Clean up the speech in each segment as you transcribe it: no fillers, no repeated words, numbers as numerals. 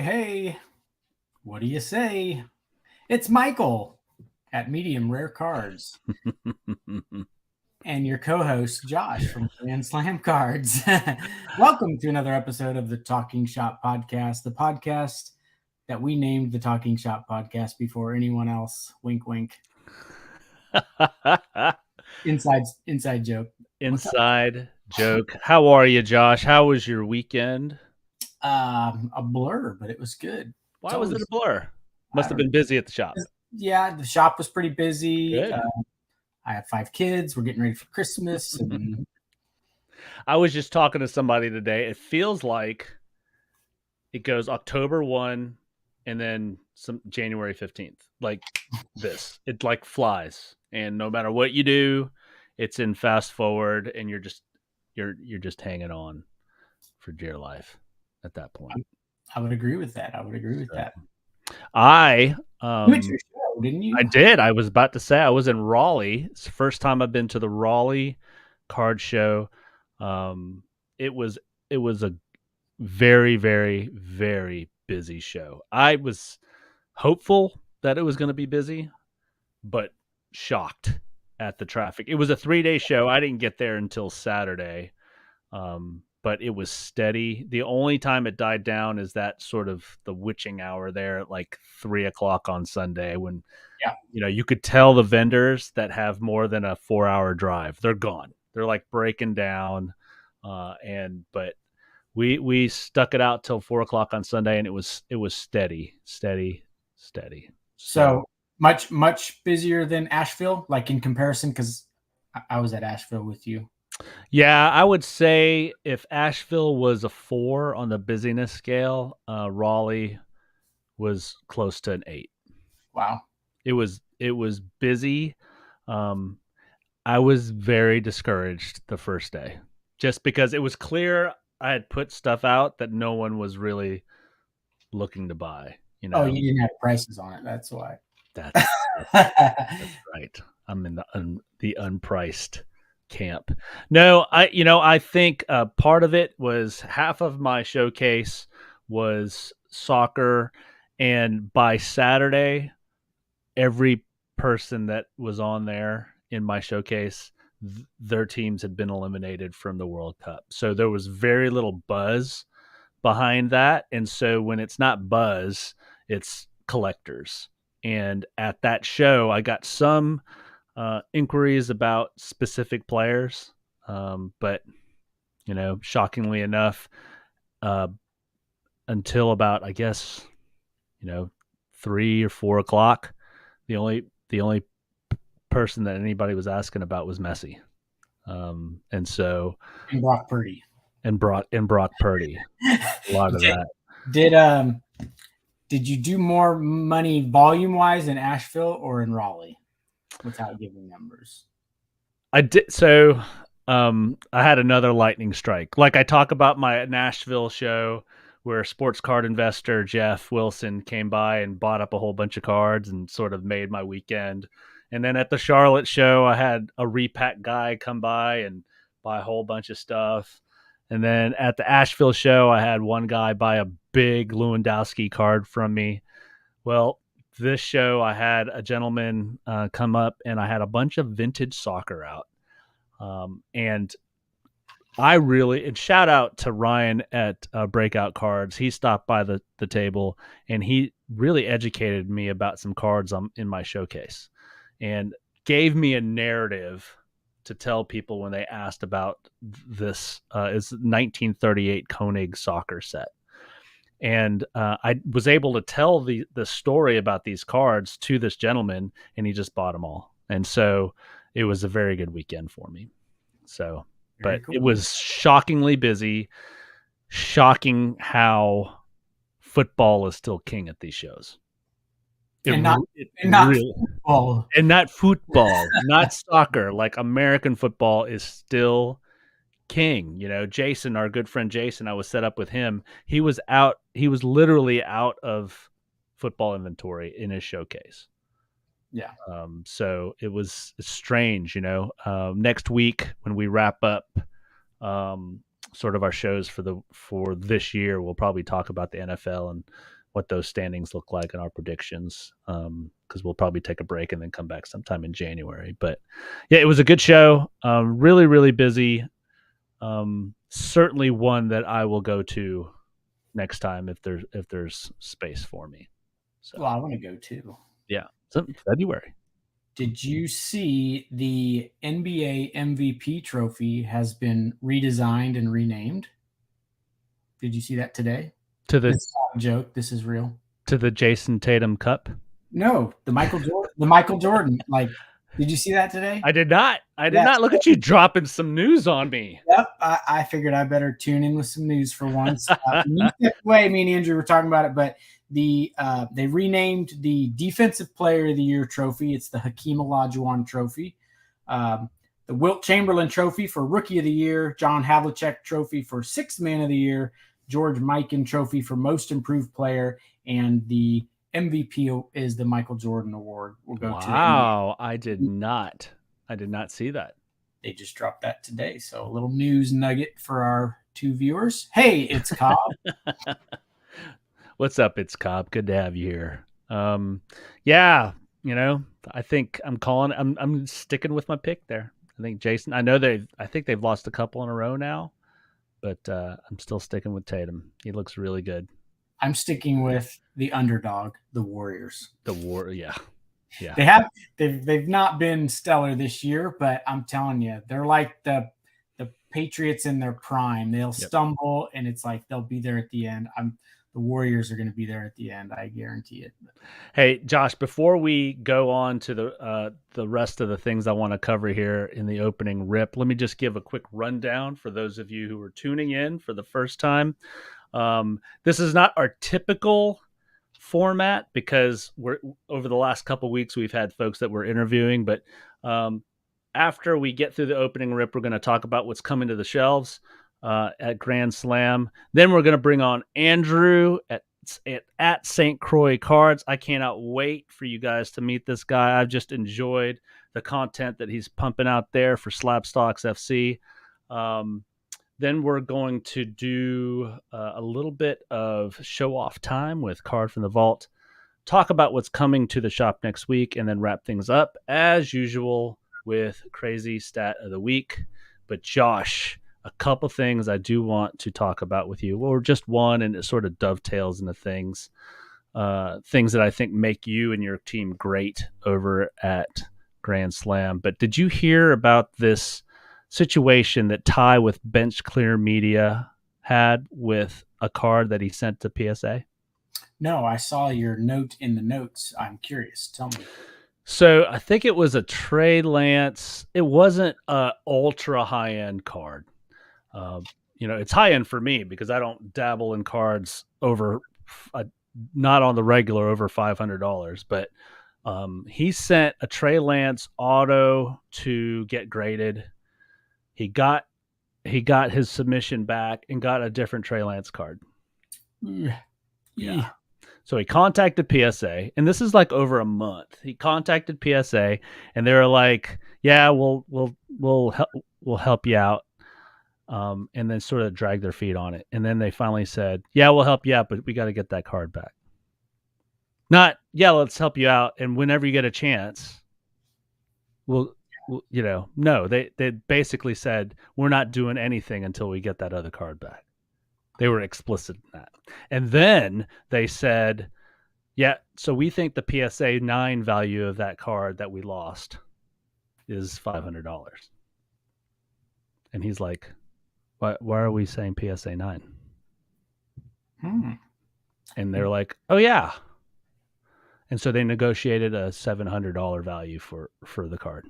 Hey, what do you say? It's Michael at Medium Rare Cards and your co-host Josh from Grand Slam Cards. Welcome to another episode of the Talking Shop Podcast, the podcast that we named the Talking Shop Podcast before anyone else. Wink, wink. Inside joke. Inside joke. How are you, Josh? How was your weekend? A blur, but it was good. Why was it a blur? Must have been busy at the shop. Yeah, the shop was pretty busy. Good. I have 5 kids. We're getting ready for Christmas. And I was just talking to somebody today. It feels like it goes October 1 and then some January 15th. Like this. It like flies. And no matter what you do, it's in fast forward and you're just hanging on for dear life at that point. I would agree with that. I you went to your show, didn't you? I did. I was about to say I was in Raleigh. It's the first time I've been to the Raleigh card show. It was a very, very, very busy show. I was hopeful that it was going to be busy, but shocked at the traffic. It was a 3-day show. I didn't get there until Saturday. But it was steady. The only time it died down is that sort of the witching hour there at like 3:00 on Sunday when, you could tell the vendors that have more than a 4-hour drive, they're gone. They're like breaking down. But we stuck it out till 4:00 on Sunday and it was steady. So much busier than Asheville, like in comparison, because I was at Asheville with you. Yeah, I would say if Asheville was a 4 on the busyness scale, Raleigh was close to an 8. Wow. It was busy. I was very discouraged the first day just because it was clear I had put stuff out that no one was really looking to buy. Oh, you didn't have prices on it. That's why. That's right. I'm in the unpriced camp. No, I think part of it was half of my showcase was soccer, and by Saturday, every person that was on there in my showcase, their teams had been eliminated from the World Cup. So there was very little buzz behind that, and so when it's not buzz, it's collectors. And at that show, I got some inquiries about specific players, but shockingly enough, until about 3 or 4 o'clock, the only person that anybody was asking about was Messi, and Brock Purdy and Brock Purdy. A lot of that. Did you do more money volume wise in Asheville or in Raleigh? Without giving numbers, I did. So I had another lightning strike. Like I talk about my Nashville show where sports card investor Jeff Wilson came by and bought up a whole bunch of cards and sort of made my weekend. And then at the Charlotte show, I had a repack guy come by and buy a whole bunch of stuff. And then at the Asheville show, I had one guy buy a big Lewandowski card from me. Well, this show, I had a gentleman come up and I had a bunch of vintage soccer out. And shout out to Ryan at Breakout Cards. He stopped by the table and he really educated me about some cards in my showcase and gave me a narrative to tell people when they asked about this. Is 1938 Koenig soccer set. And I was able to tell the story about these cards to this gentleman, and he just bought them all. And so it was a very good weekend for me. So, Very but cool. it was shockingly busy. Shocking how football is still king at these shows. Not football. And not football, not soccer. Like American football is still king. You know, Jason, our good friend Jason, I was set up with him. He was literally out of football inventory in his showcase. Yeah. So it's strange, you know. Next week when we wrap up sort of our shows for this year, we'll probably talk about the NFL and what those standings look like and our predictions, because we'll probably take a break and then come back sometime in January. But yeah, it was a good show. Really, really busy. Certainly one that I will go to next time if there's space for me. So, well, I want to go too. Yeah, February. Did you see the NBA MVP trophy has been redesigned and renamed? Did you see that today? This is not a joke. This is real. To the Jason Tatum Cup? No, the Michael Jordan. The Michael Jordan. Like, did you see that today? I did not. Look at you dropping some news on me. Yep. I figured I better tune in with some news for once. Way, me and Andrew were talking about it, but they renamed the Defensive Player of the Year trophy. It's the Hakeem Olajuwon trophy. The Wilt Chamberlain trophy for Rookie of the Year. John Havlicek trophy for Sixth Man of the Year. George Mikan trophy for Most Improved Player, and the MVP is the Michael Jordan Award. We'll go to. Wow, I did not see that. They just dropped that today, so a little news nugget for our two viewers. Hey, it's Cobb. What's up? It's Cobb. Good to have you here. Yeah, you know, I think I'm sticking with my pick there. I think Jason. I think they've lost a couple in a row now. But I'm still sticking with Tatum. He looks really good. I'm sticking with the underdog, the Warriors. Yeah. They've not been stellar this year, but I'm telling you, they're like the Patriots in their prime. They'll stumble, and it's like they'll be there at the end. The Warriors are going to be there at the end. I guarantee it. Hey, Josh, before we go on to the rest of the things I want to cover here in the opening rip, let me just give a quick rundown for those of you who are tuning in for the first time. This is not our typical format because over the last couple of weeks, we've had folks that we're interviewing, but after we get through the opening rip, we're going to talk about what's coming to the shelves at Grand Slam. Then we're going to bring on Andrew at St. Croix Cards. I cannot wait for you guys to meet this guy. I've just enjoyed the content that he's pumping out there for SlabStox FC. Then we're going to do a little bit of show-off time with Card from the Vault, talk about what's coming to the shop next week, and then wrap things up, as usual, with Crazy Stat of the Week. But Josh, a couple things I do want to talk about with you, or just one, and it sort of dovetails into things that I think make you and your team great over at Grand Slam. But did you hear about this situation that Ty with Bench Clear Media had with a card that he sent to PSA? No, I saw your note in the notes. I'm curious. Tell me. So I think it was a Trey Lance. It wasn't a ultra high-end card. It's high-end for me because I don't dabble in cards over, not on the regular, over $500. But he sent a Trey Lance auto to get graded. He got his submission back and got a different Trey Lance card. Yeah. So he contacted PSA, and this is like over a month. He contacted PSA, and they were like, "Yeah, we'll help you out," and then sort of dragged their feet on it. And then they finally said, "Yeah, we'll help you out, but we got to get that card back." Not, "Yeah, let's help you out, and whenever you get a chance, no." They basically said, "We're not doing anything until we get that other card back." They were explicit in that. And then they said, "Yeah, so we think the PSA 9 value of that card that we lost is $500. And he's like, why are we saying PSA 9? And they're like, oh, yeah. And so they negotiated a $700 value for the card.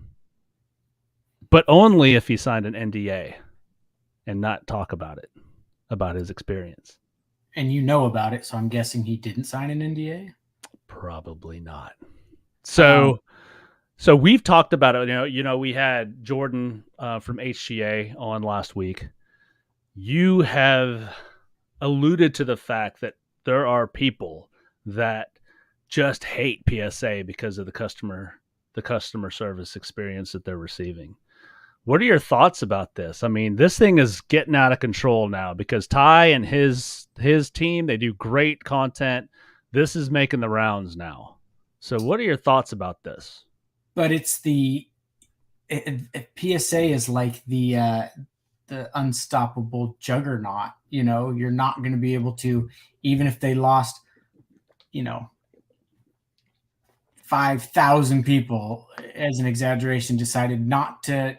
But only if he signed an NDA and not talk about it, about his experience. And you know about it, so I'm guessing he didn't sign an NDA? Probably not. So we've talked about it. You know, we had Jordan from HGA on last week. You have alluded to the fact that there are people that just hate PSA because of the customer service experience that they're receiving. What are your thoughts about this? I mean, this thing is getting out of control now because Ty and his team, they do great content. This is making the rounds now. So what are your thoughts about this? But it's PSA is like the unstoppable juggernaut. You know, you're not going to be able to, even if they lost, 5,000 people, as an exaggeration, decided not to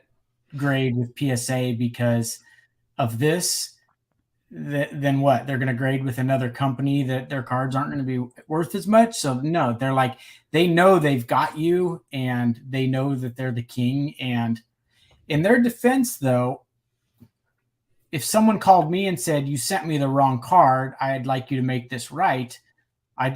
grade with PSA because of this, then what? They're going to grade with another company that their cards aren't going to be worth as much. So no, they're like, they know they've got you and they know that they're the king. And in their defense, though, if someone called me and said, you sent me the wrong card, I'd like you to make this right, I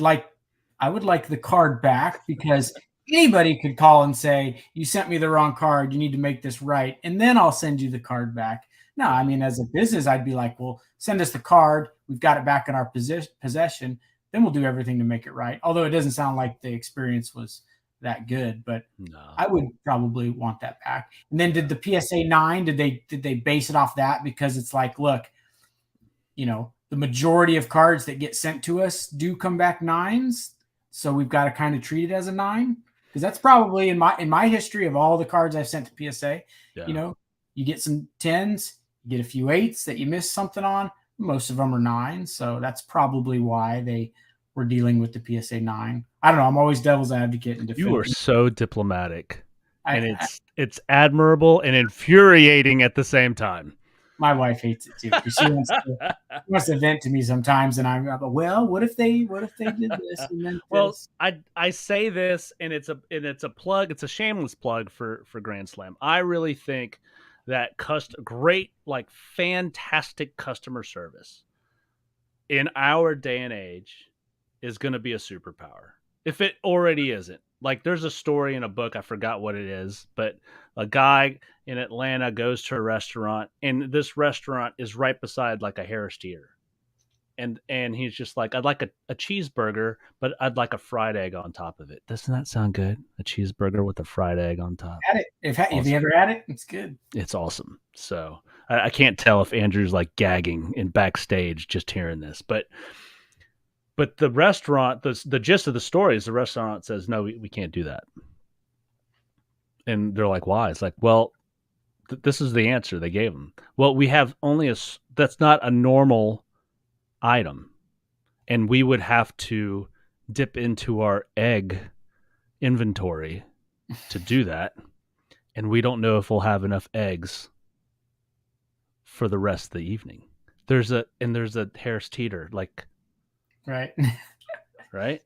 would like the card back, because anybody could call and say, you sent me the wrong card, you need to make this right, and then I'll send you the card back. No, I mean, as a business, I'd be like, well, send us the card. We've got it back in our possession. Then we'll do everything to make it right. Although it doesn't sound like the experience was that good, but no. I would probably want that back. And then did the PSA 9, did they base it off that? Because it's like, look, the majority of cards that get sent to us do come back 9s. So we've got to kind of treat it as a 9. Because that's probably in my history of all the cards I've sent to PSA, you get some 10s, you get a few 8s that you missed something on. Most of them are 9s. So that's probably why they were dealing with the PSA 9. I don't know. I'm always devil's advocate. And you are so diplomatic. And it's admirable and infuriating at the same time. My wife hates it too. She wants to vent to me sometimes, and I'm like, well, what if they did this? And then well, I say this, and it's a plug. It's a shameless plug for Grand Slam. I really think that great, like fantastic customer service in our day and age is going to be a superpower. If it already isn't. Like, there's a story in a book, I forgot what it is, but a guy in Atlanta goes to a restaurant, and this restaurant is right beside like a Harris Teeter. And he's just like, I'd like a cheeseburger, but I'd like a fried egg on top of it. Doesn't that sound good? A cheeseburger with a fried egg on top. Had it. If you ever had it, it's good. It's awesome. So I can't tell if Andrew's like gagging in backstage just hearing this, but the restaurant, the gist of the story is the restaurant says, no, we can't do that. And they're like, why? It's like, well, this is the answer they gave them. Well, we have that's not a normal item. And we would have to dip into our egg inventory to do that. And we don't know if we'll have enough eggs for the rest of the evening. There's a Harris Teeter, like, right. Right.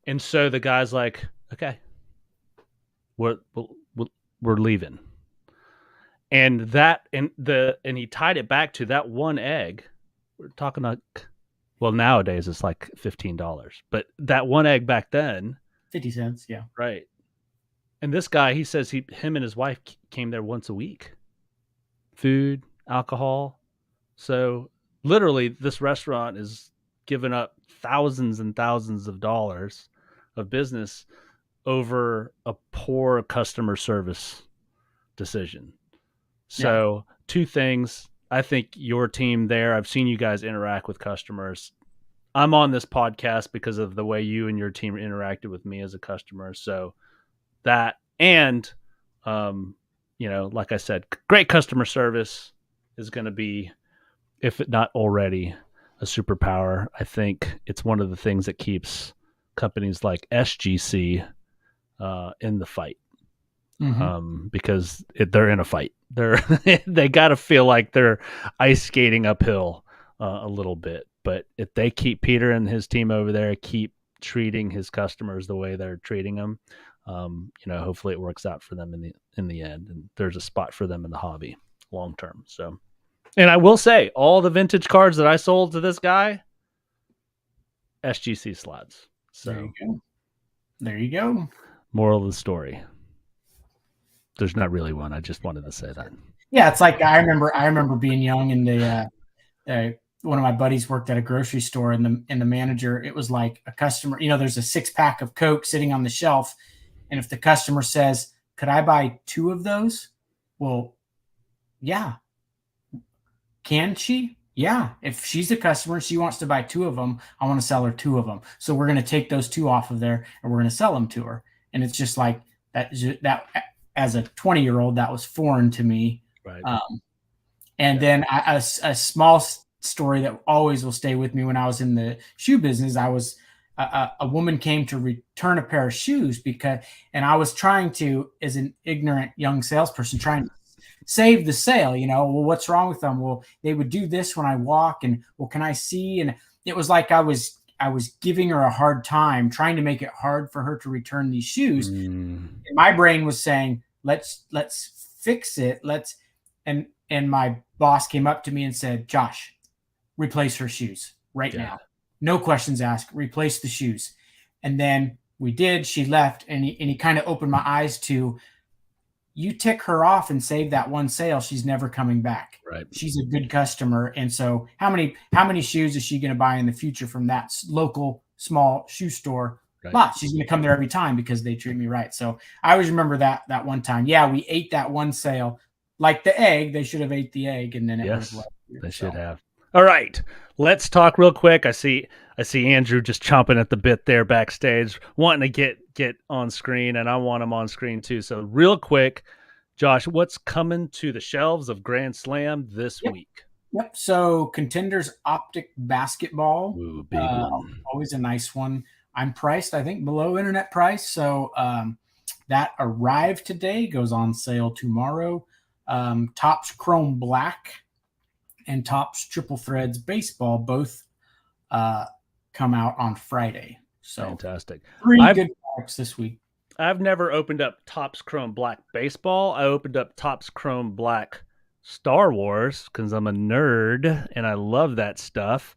And so the guy's like, okay, we're leaving. And he tied it back to that one egg. We're talking like, well, nowadays it's like $15, but that one egg back then, 50 cents. Yeah. Right. And this guy, he says him and his wife came there once a week. Food, alcohol. So literally this restaurant is giving up thousands and thousands of dollars of business over a poor customer service decision. So Two things. I think your team there, I've seen you guys interact with customers. I'm on this podcast because of the way you and your team interacted with me as a customer. So that, and, like I said, great customer service is going to be, if it not already, a superpower. I think it's one of the things that keeps companies like SGC in the fight. because they're in a fight. They got to feel like they're ice skating uphill a little bit. But if they keep Peter and his team over there, keep treating his customers the way they're treating them, hopefully it works out for them in the end, and there's a spot for them in the hobby long term. So, and I will say, all the vintage cards that I sold to this guy, SGC slabs. So there you go. There you go. Moral of the story. There's not really one. I just wanted to say that. Yeah, it's like I remember being young, and the one of my buddies worked at a grocery store, and the manager, it was like a customer, there's a 6-pack of Coke sitting on the shelf, and if the customer says, "Could I buy 2 of those?" Well, yeah. Can she? Yeah. If she's a customer, she wants to buy 2 of them. I want to sell her 2 of them. So we're going to take those 2 off of there, and we're going to sell them to her. And it's just like that as a 20-year-old, that was foreign to me. Right. And then a small story that always will stay with me when I was in the shoe business, I was a woman came to return a pair of shoes and I was trying to, as an ignorant young salesperson, trying to save the sale, well, what's wrong with them? Well, they would do this when I walk, and well, can I see? And it was like I was giving her a hard time, trying to make it hard for her to return these shoes. And my brain was saying, let's fix it. And my boss came up to me and said, "Josh, replace her shoes right now. No questions asked, replace the shoes." And then we did. She left, and he kind of opened my eyes to, you tick her off and save that one sale, she's never coming back. Right. She's a good customer. And so how many shoes is she going to buy in the future from that local small shoe store? Right. She's going to come there every time because they treat me right. So I always remember that one time. Yeah, we ate that one sale. Like the egg, they should have ate the egg, and then it yes, was they should have. All right, let's talk real quick. I see Andrew just chomping at the bit there backstage, wanting to get on screen, and I want him on screen too. So real quick, Josh, what's coming to the shelves of Grand Slam this week? Yep. So Contenders Optic Basketball. Ooh, big one. Always a nice one. I'm priced, I think, below internet price. So that arrived today, goes on sale tomorrow. Topps Chrome Black and Topps Triple Threads Baseball both come out on Friday. So fantastic. 3 good products this week. I've never opened up Topps Chrome Black Baseball. I opened up Topps Chrome Black Star Wars because I'm a nerd and I love that stuff.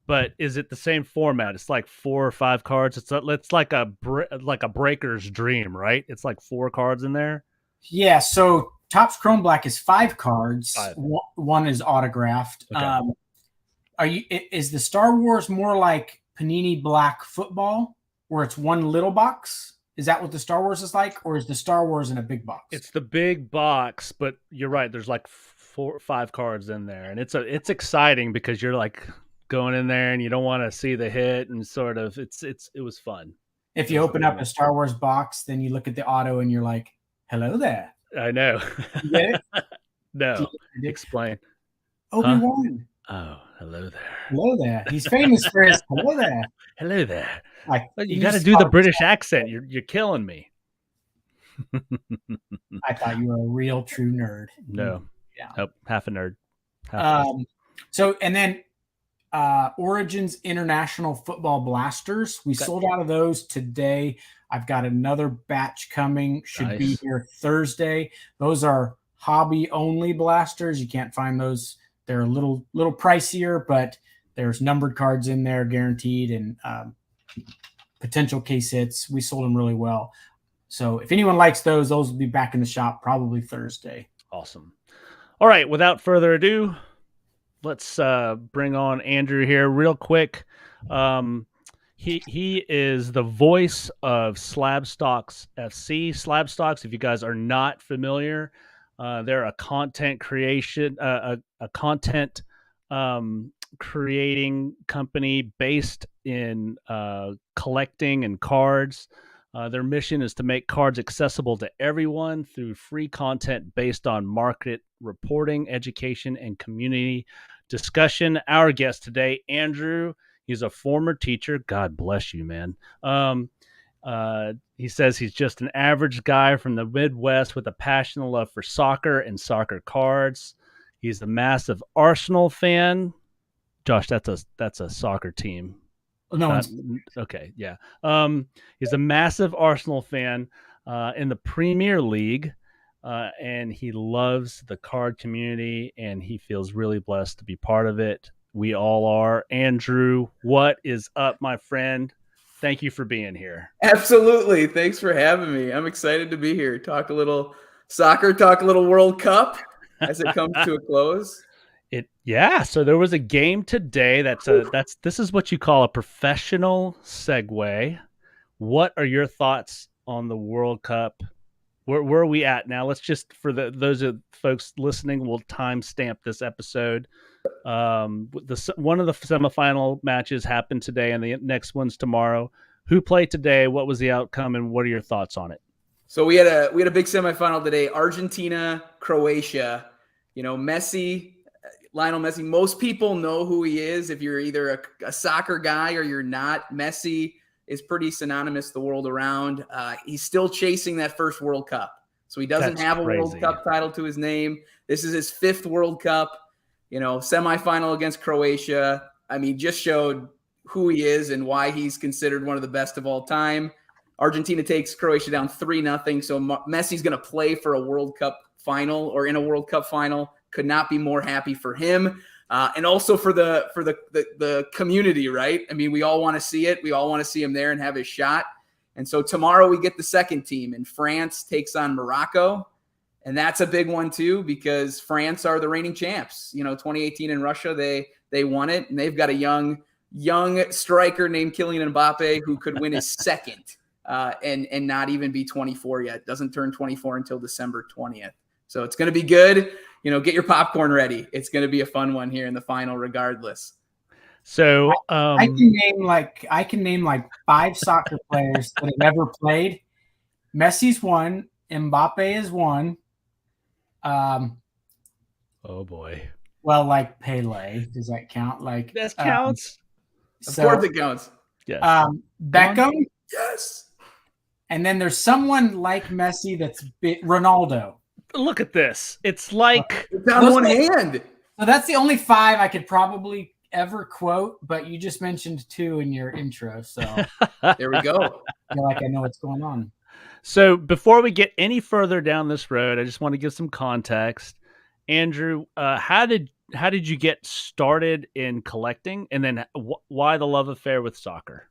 But is it the same format? It's like 4 or 5 cards. It's like a breaker's dream, right? It's like 4 cards in there. Yeah. So Topps Chrome Black is 5 cards. 5. One is autographed. Okay. Is the Star Wars more like Panini Black Football, where it's one little box? Is that what the Star Wars is like, or is the Star Wars in a big box? It's the big box, but you're right. There's like 4 or 5 cards in there, and it's exciting because you're like going in there and you don't want to see the hit, and sort of it was fun. If you open up a Star Wars box, then you look at the auto and you're like, "Hello there." I know. You get it? No. Explain. Obi-Wan. Oh, hello there. Hello there. He's famous for his hello there. Hello there. Like, you got to do the British accent. You're killing me. I thought you were a real true nerd. No. Yeah. Nope. Half a nerd. So, and then Origins International Football Blasters. We sold out of those today. I've got another batch coming. Should be here Thursday. Those are hobby only blasters. You can't find those. They're a little pricier, but there's numbered cards in there guaranteed, and potential case hits. We sold them really well. So if anyone likes those will be back in the shop probably Thursday. Awesome. All right. Without further ado, let's bring on Andrew here real quick. He is the voice of SlabStox FC. SlabStox, if you guys are not familiar, they're a content creation, a content creating company based in collecting and cards. Their mission is to make cards accessible to everyone through free content based on market reporting, education, and community discussion. Our guest today, Andrew. He's a former teacher. God bless you, man. He says he's just an average guy from the Midwest with a passionate love for soccer and soccer cards. He's a massive Arsenal fan. Josh, that's a soccer team. No, okay, yeah. He's a massive Arsenal fan in the Premier League, and he loves the card community, and he feels really blessed to be part of it. We all are. Andrew, what is up, my friend? Thank you for being here. Absolutely. Thanks for having me. I'm excited to be here. Talk a little soccer, talk a little World Cup as it comes to a close. So there was a game today. This is what you call a professional segue. What are your thoughts on the World Cup? Where are we at now? Let's just, for those of folks listening, we'll timestamp this episode. One of the semifinal matches happened today, and the next one's tomorrow. Who played today? What was the outcome, and what are your thoughts on it? So we had a big semifinal today. Argentina, Croatia. Lionel Messi. Most people know who he is. If you're either a soccer guy or you're not, Messi is pretty synonymous the world around. He's still chasing that first World Cup. So he doesn't have a World Cup title to his name. This is his 5th World Cup, semifinal against Croatia. I mean, just showed who he is and why he's considered one of the best of all time. Argentina takes Croatia down 3-0. So Messi's going to play for a World Cup final or in a World Cup final. Could not be more happy for him. And also for the community, right? I mean, we all want to see it. We all want to see him there and have his shot. And so tomorrow we get the second team, and France takes on Morocco. And that's a big one too, because France are the reigning champs. 2018 in Russia, they won it, and they've got a young striker named Kylian Mbappe who could win his second and not even be 24 yet. Doesn't turn 24 until December 20th. So it's going to be good. Get your popcorn ready. It's going to be a fun one here in the final, regardless. So I can name like 5 soccer players that have ever played. Messi's one. Mbappe is one. Oh boy. Well, like Pele, does that count? Like that counts. Of course it counts. Yes. Beckham. Yes. And then there's someone like Messi that's Ronaldo. Look at this. It's like it's on one hand. So that's the only 5 I could probably ever quote, but you just mentioned 2 in your intro. So there we go. I feel like I know what's going on. So before we get any further down this road, I just want to give some context. Andrew, how did you get started in collecting, and then why the love affair with soccer?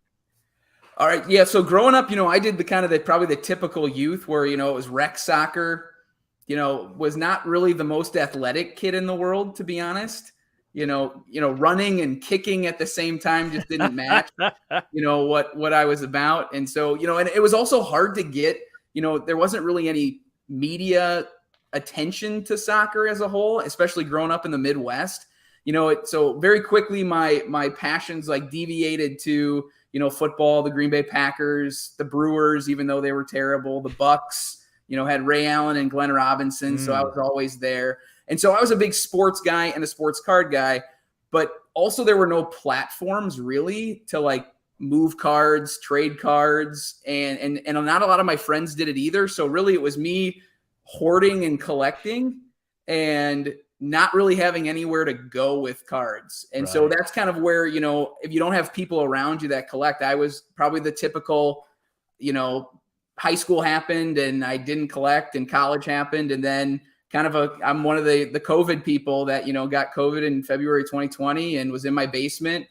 All right. Yeah. So growing up, I did probably the typical youth where, it was rec soccer, was not really the most athletic kid in the world, to be honest. Running and kicking at the same time just didn't match, what I was about. And so, and it was also hard to get, there wasn't really any media attention to soccer as a whole, especially growing up in the Midwest. So very quickly my passions like deviated to, football, the Green Bay Packers, the Brewers, even though they were terrible, the Bucks, had Ray Allen and Glenn Robinson. So I was always there. And so I was a big sports guy and a sports card guy, but also there were no platforms really to like move cards, trade cards, and not a lot of my friends did it either. So really it was me hoarding and collecting and not really having anywhere to go with cards. And Right. So that's kind of where, if you don't have people around you that collect, I was probably the typical, high school happened and I didn't collect, and college happened. And then I'm one of the COVID people that, got COVID in February 2020 and was in my basement,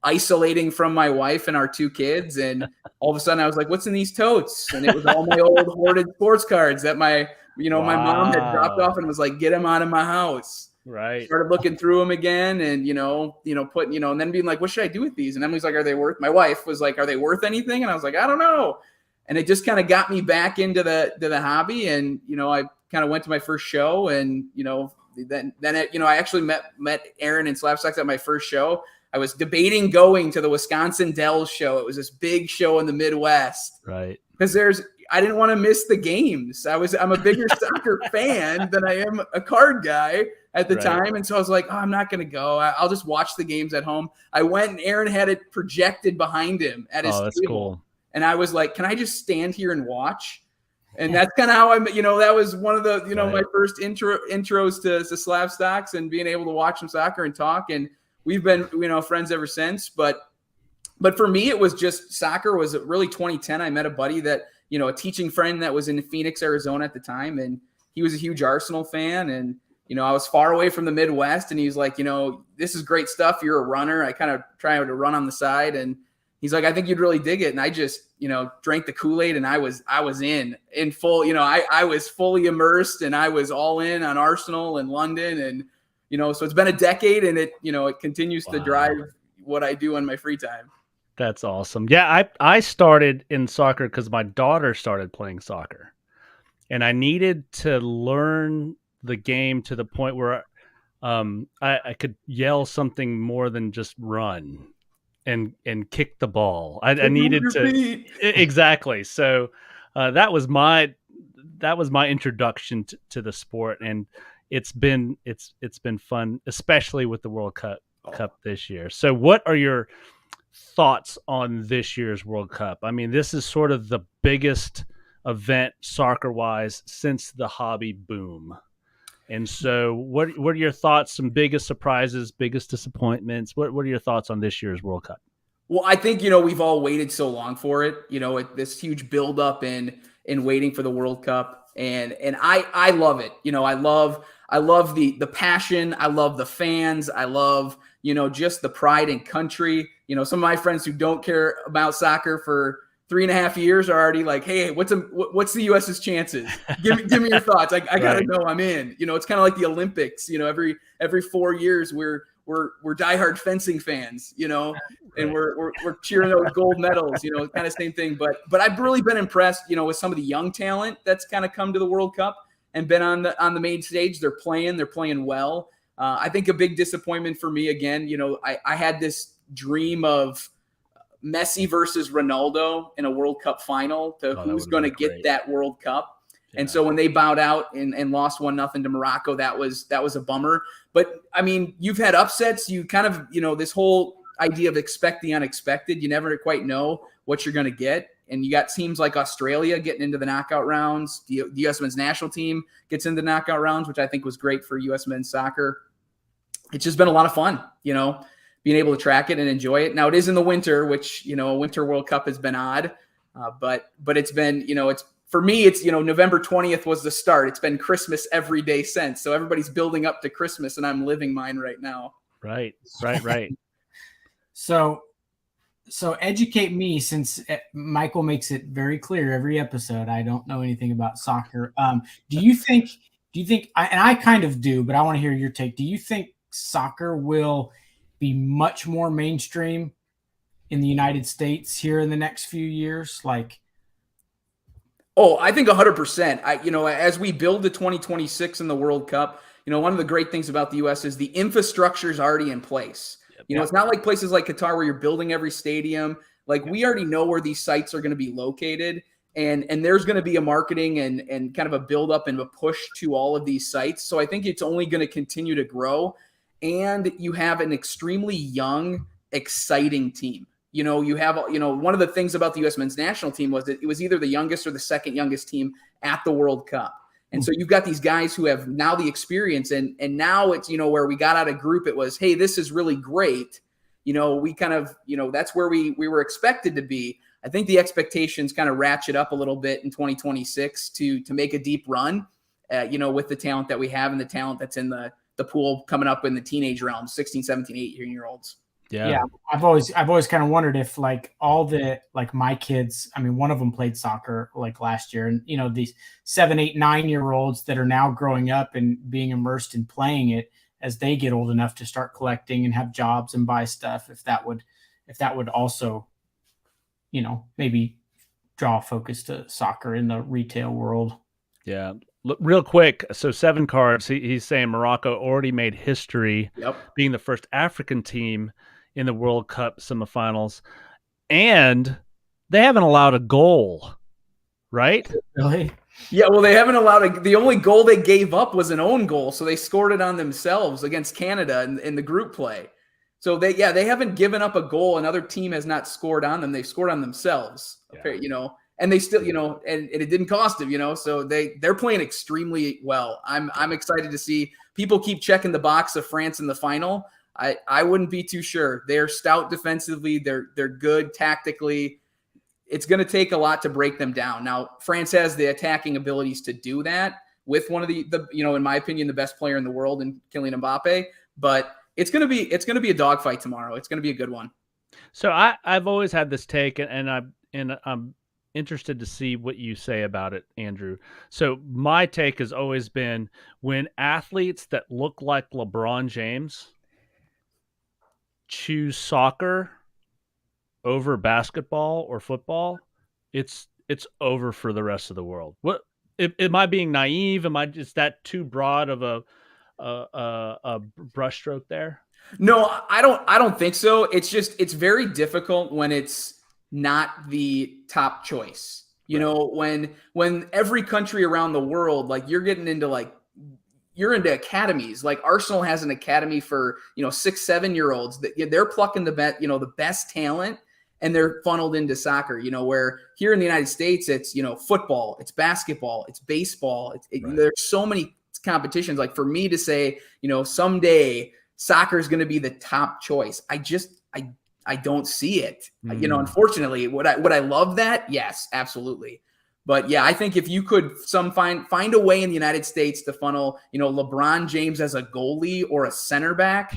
isolating from my wife and our 2 kids. And all of a sudden I was like, what's in these totes? And it was all my old hoarded sports cards that my mom had dropped off and was like, get them out of my house. Right. Started looking through them again and, putting, and then being like, what should I do with these? And Emily's like, my wife was like, are they worth anything? And I was like, I don't know. And it just kind of got me back into the hobby. And, I kind of went to my first show and, then I actually met Aaron and SlabStox at my first show. I was debating going to the Wisconsin Dells show. It was this big show in the Midwest. Right. Because I didn't want to miss the games. I'm a bigger soccer fan than I am a card guy at the time. And so I was like, I'm not going to go. I'll just watch the games at home. I went and Aaron had it projected behind him at his table. That's cool. And I was like, can I just stand here and watch? And that's kind of how I'm, that was one of the, my first intros to SlabStox and being able to watch some soccer and talk. And we've been, friends ever since. But for me, it was just soccer was really 2010. I met a buddy that, a teaching friend that was in Phoenix, Arizona at the time. And he was a huge Arsenal fan. And, I was far away from the Midwest. And he was like, this is great stuff. You're a runner. I kind of try to run on the side. And he's like, I think you'd really dig it. And I just, drank the Kool-Aid and I was in full, I was fully immersed and I was all in on Arsenal and London. And, so it's been a decade and it, it continues to drive what I do in my free time. That's awesome. Yeah. I started in soccer because my daughter started playing soccer and I needed to learn the game to the point where I could yell something more than just run and kick the ball. I needed to exactly. So that was my introduction to the sport, and it's been fun, especially with the World Cup this year. So what are your thoughts on this year's World Cup? I mean, this is sort of the biggest event soccer-wise since the hobby boom. And so what are your thoughts, some biggest surprises, biggest disappointments? What are your thoughts on this year's World Cup? Well, I think, we've all waited so long for it, this huge buildup in waiting for the World Cup. And I love it. I love the passion. I love the fans. I love, just the pride in country. Some of my friends who don't care about soccer for 3.5 years are already like, hey, what's the U.S.'s chances? Give me your thoughts. I gotta know I'm in. It's kind of like the Olympics. Every 4 years we're diehard fencing fans. And we're cheering those gold medals. Kind of same thing. But I've really been impressed. With some of the young talent that's kind of come to the World Cup and been on the main stage. They're playing well. I think a big disappointment for me again. I had this dream of Messi versus Ronaldo in a World Cup final to who's going to get that World Cup. Yeah. And so when they bowed out and lost 1-0 to Morocco, that was a bummer. But I mean, you've had upsets. You kind of, this whole idea of expect the unexpected. You never quite know what you're going to get. And you got teams like Australia getting into the knockout rounds. The U.S. men's national team gets into the knockout rounds, which I think was great for U.S. men's soccer. It's just been a lot of fun, being able to track it and enjoy it. Now it is in the winter, which, a winter World Cup has been odd. But it's been, it's for me, it's, November 20th was the start. It's been Christmas every day since. So everybody's building up to Christmas and I'm living mine right now. Right. So educate me, since Michael makes it very clear every episode, I don't know anything about soccer. Do you think, and I kind of do, but I want to hear your take. Do you think soccer will be much more mainstream in the United States here in the next few years? I think 100%. As we build to 2026 in the World Cup, one of the great things about the U.S. is the infrastructure is already in place. It's not like places like Qatar where you're building every stadium. We already know where these sites are going to be located, and there's going to be a marketing and kind of a buildup and a push to all of these sites. So I think it's only going to continue to grow, and you have an extremely young, exciting team. You have, one of the things about the U.S. men's national team was that it was either the youngest or the second youngest team at the World Cup. And so you've got these guys who have now the experience, and now it's, where we got out of group, it was, hey, this is really great. We kind of, that's where we were expected to be. I think the expectations kind of ratchet up a little bit in 2026 to make a deep run, with the talent that we have and the talent that's in the pool coming up in the teenage realm, 16, 17, 18-year-olds. Yeah. I've always kind of wondered if all the, my kids, I mean, one of them played soccer last year, and these 7, 8, 9-year-olds that are now growing up and being immersed in playing it as they get old enough to start collecting and have jobs and buy stuff, if that would also, maybe draw focus to soccer in the retail world. Yeah. Look, real quick, so 7 cards. He's saying Morocco already made history, being the first African team in the World Cup semifinals, and they haven't allowed a goal, right? Really? Yeah, well, they haven't allowed the only goal they gave up was an own goal, so they scored it on themselves against Canada in the group play. So they haven't given up a goal. Another team has not scored on them. They've scored on themselves, and they still, and it didn't cost them, so they're playing extremely well. I'm excited to see. People keep checking the box of France in the final. I wouldn't be too sure. They're stout defensively. They're good tactically. It's going to take a lot to break them down. Now, France has the attacking abilities to do that with one of the in my opinion, the best player in the world in Kylian Mbappe. But it's going to be a dogfight tomorrow. It's going to be a good one. So I've always had this take, and I'm interested to see what you say about it, Andrew. So my take has always been, when athletes that look like LeBron James choose soccer over basketball or football, it's over for the rest of the world. What am I being naive? Is that too broad of a brushstroke there? No, I don't think so. It's very difficult when it's not the top choice. When every country around the world, like, you're getting into you're into academies. Like Arsenal has an academy for 6-7-year-olds that they're plucking the best talent, and they're funneled into soccer. Where here in the United States, it's football, it's basketball, it's baseball. Right. There's so many competitions. Like, for me to say someday soccer is going to be the top choice, I don't see it. Unfortunately, would I love that? Yes, absolutely. But yeah, I think if you could find a way in the United States to funnel, LeBron James as a goalie or a center back.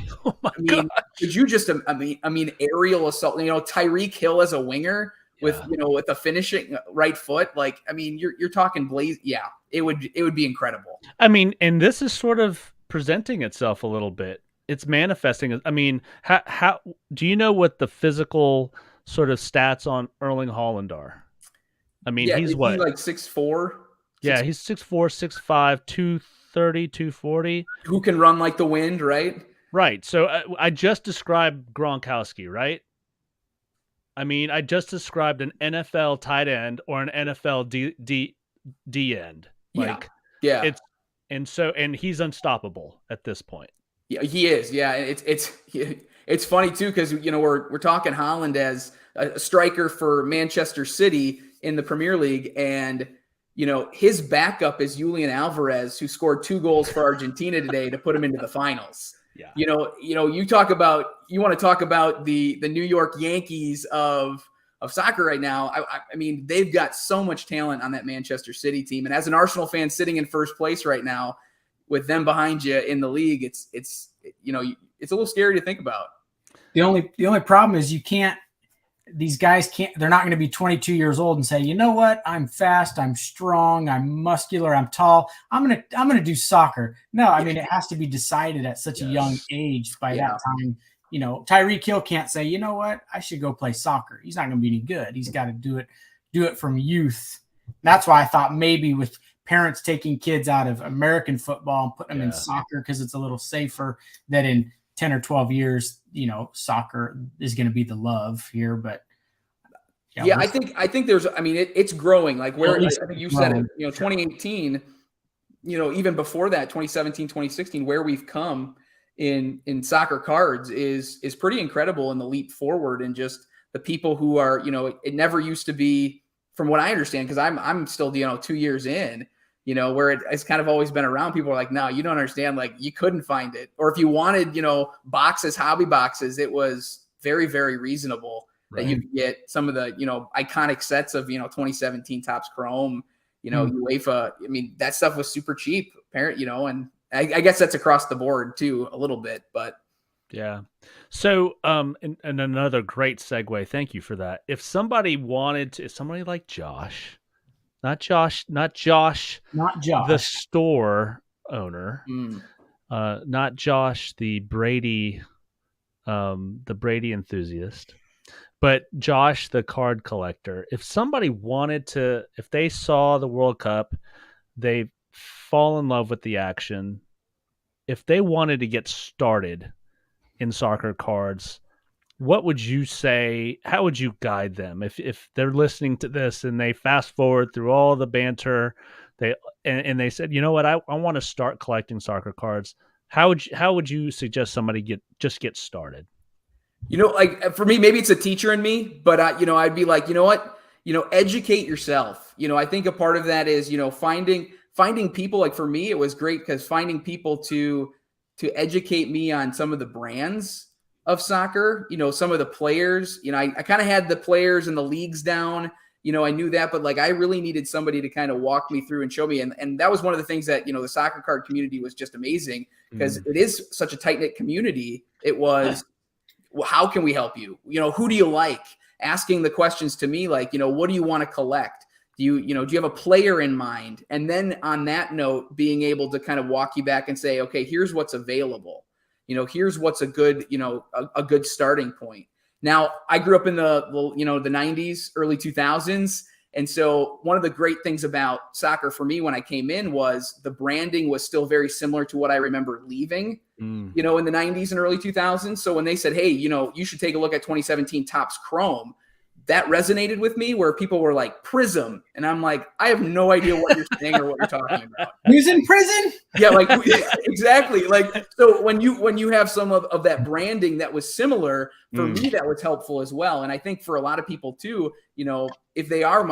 Could you just, aerial assault, Tyreek Hill as a winger with a finishing right foot. You're talking Blaze. Yeah, it would be incredible. And this is sort of presenting itself a little bit. It's manifesting. How do you know what the physical sort of stats on Erling Haaland are? He's what? He's like 6'4"? Yeah, he's 6'4", 6'5", 230, 240. Who can run like the wind, right? Right. So I just described Gronkowski, right? I just described an NFL tight end or an NFL D end. Yeah. And he's unstoppable at this point. Yeah, he is. Yeah, it's funny too, because we're talking Haaland as a striker for Manchester City in the Premier League, and his backup is Julian Alvarez, who scored 2 goals for Argentina today to put him into the finals. Yeah. You want to talk about the New York Yankees of soccer right now. They've got so much talent on that Manchester City team, and as an Arsenal fan sitting in first place right now, with them behind you in the league, it's a little scary to think about. The only problem is these guys they're not going to be 22 years old and say, you know what, I'm fast, I'm strong, I'm muscular, I'm tall, I'm going to do soccer. No, it has to be decided at such a young age. By that time, Tyreek Hill can't say, you know what, I should go play soccer. He's not going to be any good. He's got to do it from youth. That's why I thought maybe with parents taking kids out of American football and putting them in soccer, because it's a little safer, that in 10 or 12 years, soccer is going to be the love here. But I think there's, it's growing. Like, where I think you said it, 2018, even before that, 2017, 2016, where we've come in soccer cards is pretty incredible, in the leap forward, and just the people who are, it never used to be, from what I understand, because I'm still 2 years in, where it's kind of always been around. People are like, no, you don't understand. Like, you couldn't find it. Or if you wanted, boxes, hobby boxes, it was very, very reasonable that you could get some of the, iconic sets of, 2017 Topps Chrome, UEFA. That stuff was super cheap, and I guess that's across the board too, a little bit, but. Yeah. So, and another great segue. Thank you for that. If somebody like Josh, not Josh, the store owner, not Josh, the Brady enthusiast, but Josh, the card collector. If somebody if they saw the World Cup, they fall in love with the action. If they wanted to get started in soccer cards, what would you say? How would you guide them if they're listening to this and they fast forward through all the banter, and they said, you know what, I want to start collecting soccer cards? How would you suggest somebody get started? Like for me, maybe it's a teacher in me, but I'd be like, you know what, educate yourself. I think a part of that is, finding people. Like for me, it was great because finding people to educate me on some of the brands of soccer, some of the players. I kind of had the players and the leagues down. I knew that, but like I really needed somebody to kind of walk me through and show me. And that was one of the things that, the soccer card community was just amazing because it is such a tight-knit community. It was, well, how can we help you? Who do you like? Asking the questions to me, like, what do you want to collect? Do you have a player in mind? And then on that note, being able to kind of walk you back and say, okay, here's what's available. Here's what's a good, a good starting point. Now, I grew up in the 90s, early 2000s. And so one of the great things about soccer for me when I came in was the branding was still very similar to what I remember leaving, in the 90s and early 2000s. So when they said, hey, you should take a look at 2017 Topps Chrome, that resonated with me where people were like Prism. And I'm like, I have no idea what you're saying or what you're talking about. Who's in prison? Yeah, like exactly. Like, so when you have some of that branding that was similar, for me, that was helpful as well. And I think for a lot of people too, if they are,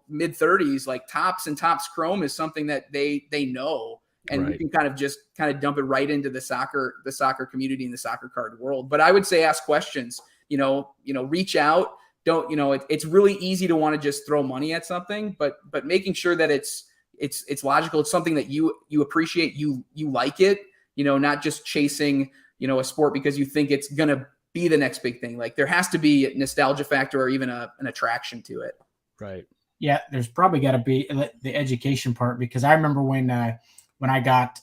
mid 30s, like Topps and Topps Chrome is something that they know. And you can kind of dump it right into the soccer community and the soccer card world. But I would say ask questions, reach out. Don't, it's really easy to want to just throw money at something, but making sure that it's logical. It's something that you appreciate, you like it, not just chasing, a sport because you think it's going to be the next big thing. Like there has to be a nostalgia factor or even an attraction to it. Right. Yeah. There's probably got to be the education part, because I remember when I got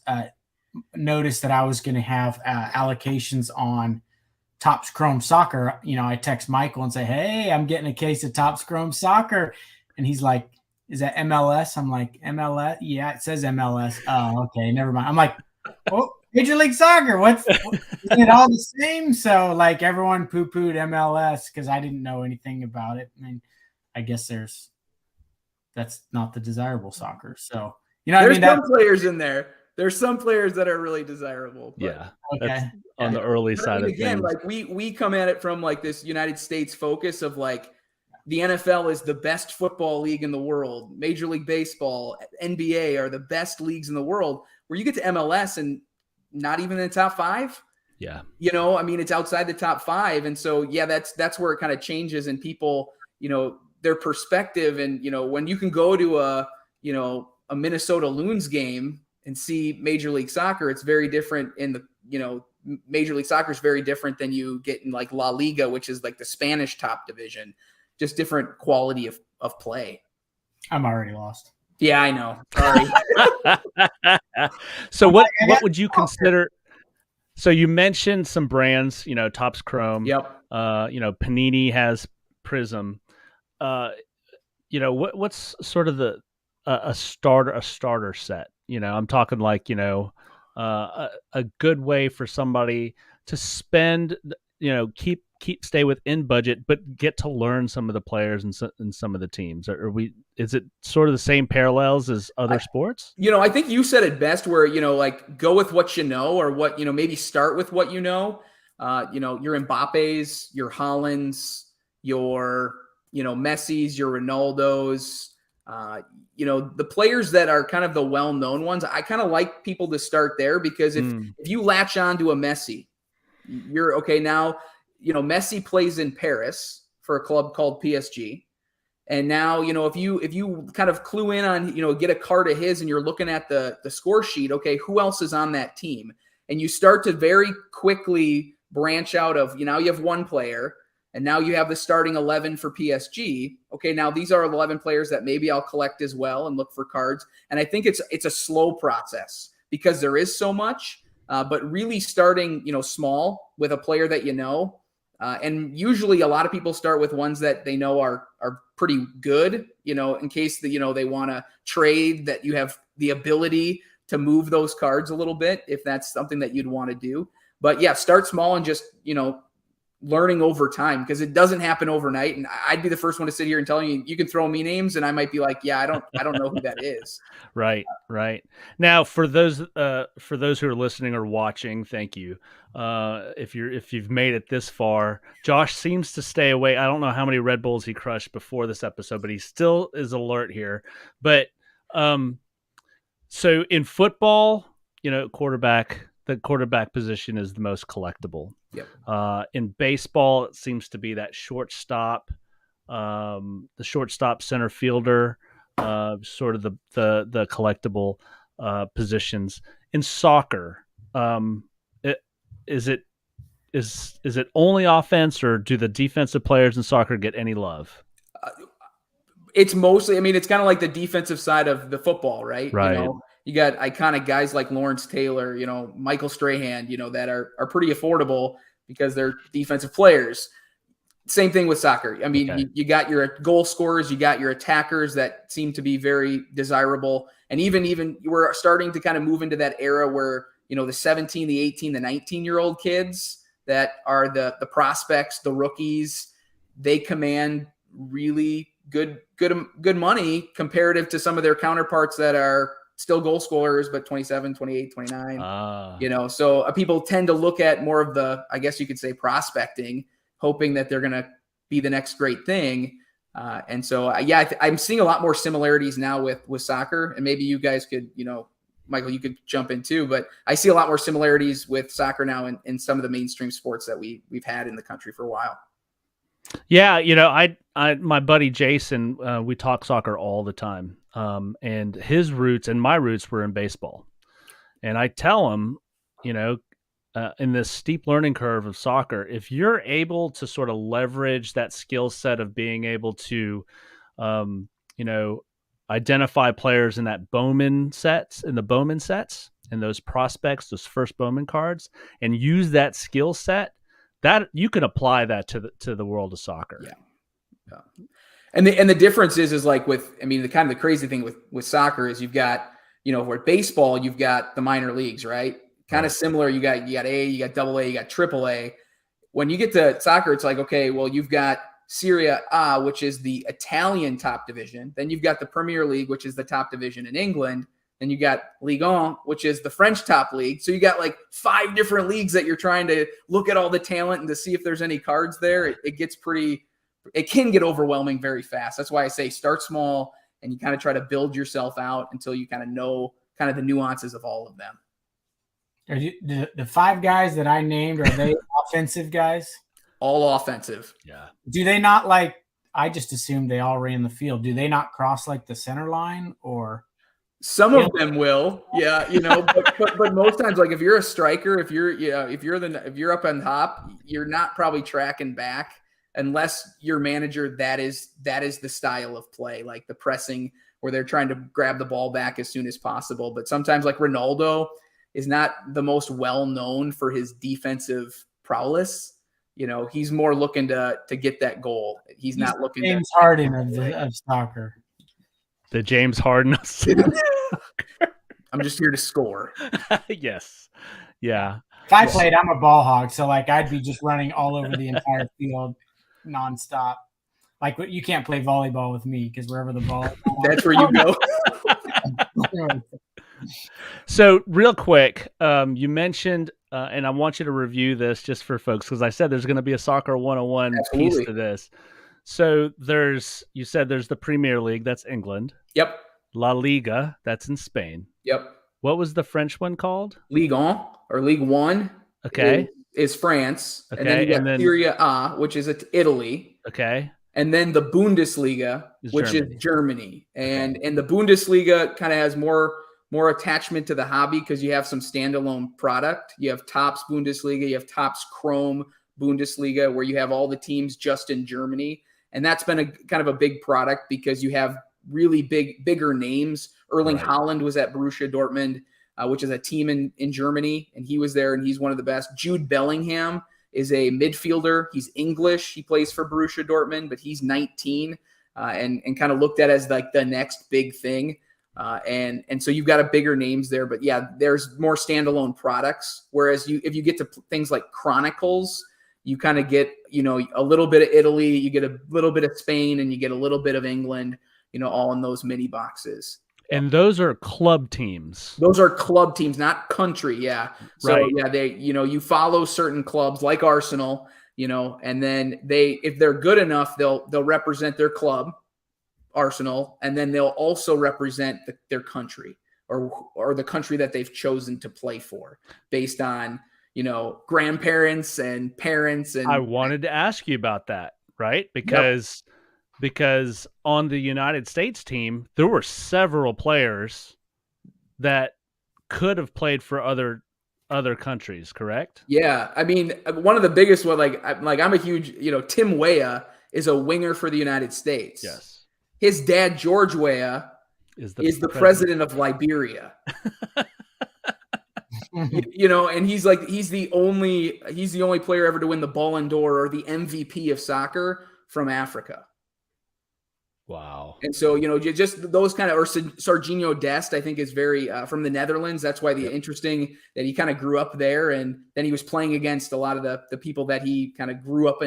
noticed that I was going to have allocations on Topps Chrome Soccer, I text Michael and say, hey, I'm getting a case of Topps Chrome Soccer. And he's like, is that MLS? I'm like, MLS? Yeah, it says MLS. Oh, okay, never mind. I'm like, oh, Major League Soccer. Is it all the same? So like everyone poo-pooed MLS because I didn't know anything about it. I mean, I guess that's not the desirable soccer. So, there's some players in there. There's some players that are really desirable. But, yeah. Okay. On the early side of things. Like we come at it from like this United States focus of like the NFL is the best football league in the world. Major League Baseball, NBA are the best leagues in the world, where you get to MLS and not even in the top 5. Yeah. It's outside the top 5. And so, yeah, that's where it kind of changes and people, their perspective. And, when you can go to a Minnesota Loons game and see Major League Soccer, it's very different in the, Major League Soccer is very different than you get in like La Liga, which is like the Spanish top division, just different quality of play. I'm already lost. Yeah, I know. Sorry. So what would you consider? So you mentioned some brands, Topps Chrome. Yep. Panini has Prism. What's sort of a starter set? I'm talking like, a good way for somebody to spend, stay within budget, but get to learn some of the players and some of the teams. Is it sort of the same parallels as other sports? I think you said it best where, like go with what you know, or what, maybe start with what your Mbappe's, your Haaland's, your, Messi's, your Ronaldo's, the players that are kind of the well-known ones. I kind of like people to start there because if you latch on to a Messi, you're okay. Now, Messi plays in Paris for a club called PSG. And now, if you kind of clue in on, get a card of his and you're looking at the score sheet, okay, who else is on that team? And you start to very quickly branch out of, you have one player and now you have the starting 11 for PSG. Okay, now these are 11 players that maybe I'll collect as well and look for cards. And I think it's a slow process because there is so much, but really starting, small with a player that and usually a lot of people start with ones that they know are pretty good, in case that, they want to trade, that you have the ability to move those cards a little bit if that's something that you'd want to do. But yeah, start small and just, learning over time, because it doesn't happen overnight. And I'd be the first one to sit here and tell you, you can throw me names, and I might be like, yeah, I don't know who that is. Right. Now, for those who are listening or watching, thank you. If you've made it this far, Josh seems to stay away. I don't know how many Red Bulls he crushed before this episode, but he still is alert here. But so in football, the quarterback position is the most collectible. Yep. In baseball, it seems to be that shortstop, the shortstop center fielder, sort of the collectible positions. In soccer, is it only offense, or do the defensive players in soccer get any love? It's mostly, it's kind of like the defensive side of the football, right? Right. You got iconic guys like Lawrence Taylor, Michael Strahan, that are pretty affordable because they're defensive players. Same thing with soccer. Okay. You got your goal scorers, you got your attackers that seem to be very desirable. And even we're starting to kind of move into that era where, the 17, the 18, the 19-year-old kids that are the prospects, the rookies, they command really good money comparative to some of their counterparts that are still goal scorers, but 27, 28, 29, so people tend to look at more of the, I guess you could say, prospecting, hoping that they're going to be the next great thing. And so, I'm seeing a lot more similarities now with soccer, and maybe you guys could, Michael, you could jump in too, but I see a lot more similarities with soccer now in some of the mainstream sports that we've had in the country for a while. Yeah, my buddy Jason, we talk soccer all the time, and his roots and my roots were in baseball. And I tell him, in this steep learning curve of soccer, if you're able to sort of leverage that skill set of being able to, identify players in the Bowman sets, and those prospects, those first Bowman cards, and use that skill set, that you can apply that to the world of soccer. Yeah. And the difference is like with, the kind of the crazy thing with soccer is you've got, where baseball, you've got the minor leagues, right? Kind of similar. You got A, you got AA, you got AAA. When you get to soccer, it's like, okay, well, you've got Serie A, which is the Italian top division. Then you've got the Premier League, which is the top division in England. Then you got Ligue 1, which is the French top league. So you got like 5 different leagues that you're trying to look at all the talent and to see if there's any cards there. It can get overwhelming very fast. That's why I say start small and you kind of try to build yourself out until you kind of know kind of the nuances of all of them. Are the 5 guys that I named, are they offensive guys? All offensive. Yeah. Do they not I just assumed they all ran the field. Do they not cross the center line, or? Some of them will, yeah, but most times, like if you're a striker, if you're up on top, you're not probably tracking back unless your manager, that is the style of play, like the pressing where they're trying to grab the ball back as soon as possible. But sometimes, like Ronaldo is not the most well known for his defensive prowess. He's more looking to get that goal. He's not looking James Harden of soccer. The James Harden. I'm just here to score. Yes. Yeah. If I played, I'm a ball hog, so I'd be just running all over the entire field nonstop. You can't play volleyball with me because wherever the ball is, that's where you go. So real quick, you mentioned, and I want you to review this just for folks, because I said there's going to be a soccer 101 Absolutely. piece to this. So you said there's the Premier League, that's England. Yep. La Liga, that's in Spain. Yep. What was the French one called? Ligue 1 or Ligue 1. Okay. Is France. Okay. And then you got Serie A, which is Italy. Okay. And then the Bundesliga, which is Germany. And the Bundesliga kind of has more attachment to the hobby because you have some standalone product. You have Topps Bundesliga, you have Topps Chrome Bundesliga, where you have all the teams just in Germany. And that's been a kind of a big product because you have really bigger names. Erling Haaland was at Borussia Dortmund, which is a team in Germany, and he was there, and he's one of the best. Jude Bellingham is a midfielder. He's English. He plays for Borussia Dortmund, but he's 19 and kind of looked at as like the next big thing. And so you've got a bigger names there, but yeah, there's more standalone products. Whereas if you get to things like Chronicles, you kind of get, a little bit of Italy, you get a little bit of Spain, and you get a little bit of England, all in those mini boxes. And those are club teams. Those are club teams, not country. Yeah. So Right. yeah, they, you follow certain clubs like Arsenal, and then if they're good enough, they'll represent their club, Arsenal, and then they'll also represent their country or the country that they've chosen to play for based on, grandparents and parents. And I wanted to ask you about that, right? Because on the United States team, there were several players that could have played for other countries, correct? Yeah. I mean, one of the biggest one, I'm a huge, Tim Weah is a winger for the United States. Yes. His dad, George Weah, is the president of Liberia. And he's the only player ever to win the Ballon d'Or or the MVP of soccer from Africa. Wow. And so, just those kind of, or Serginho Dest, I think is very from the Netherlands. That's why interesting that he kind of grew up there, and then he was playing against a lot of the people that he kind of grew up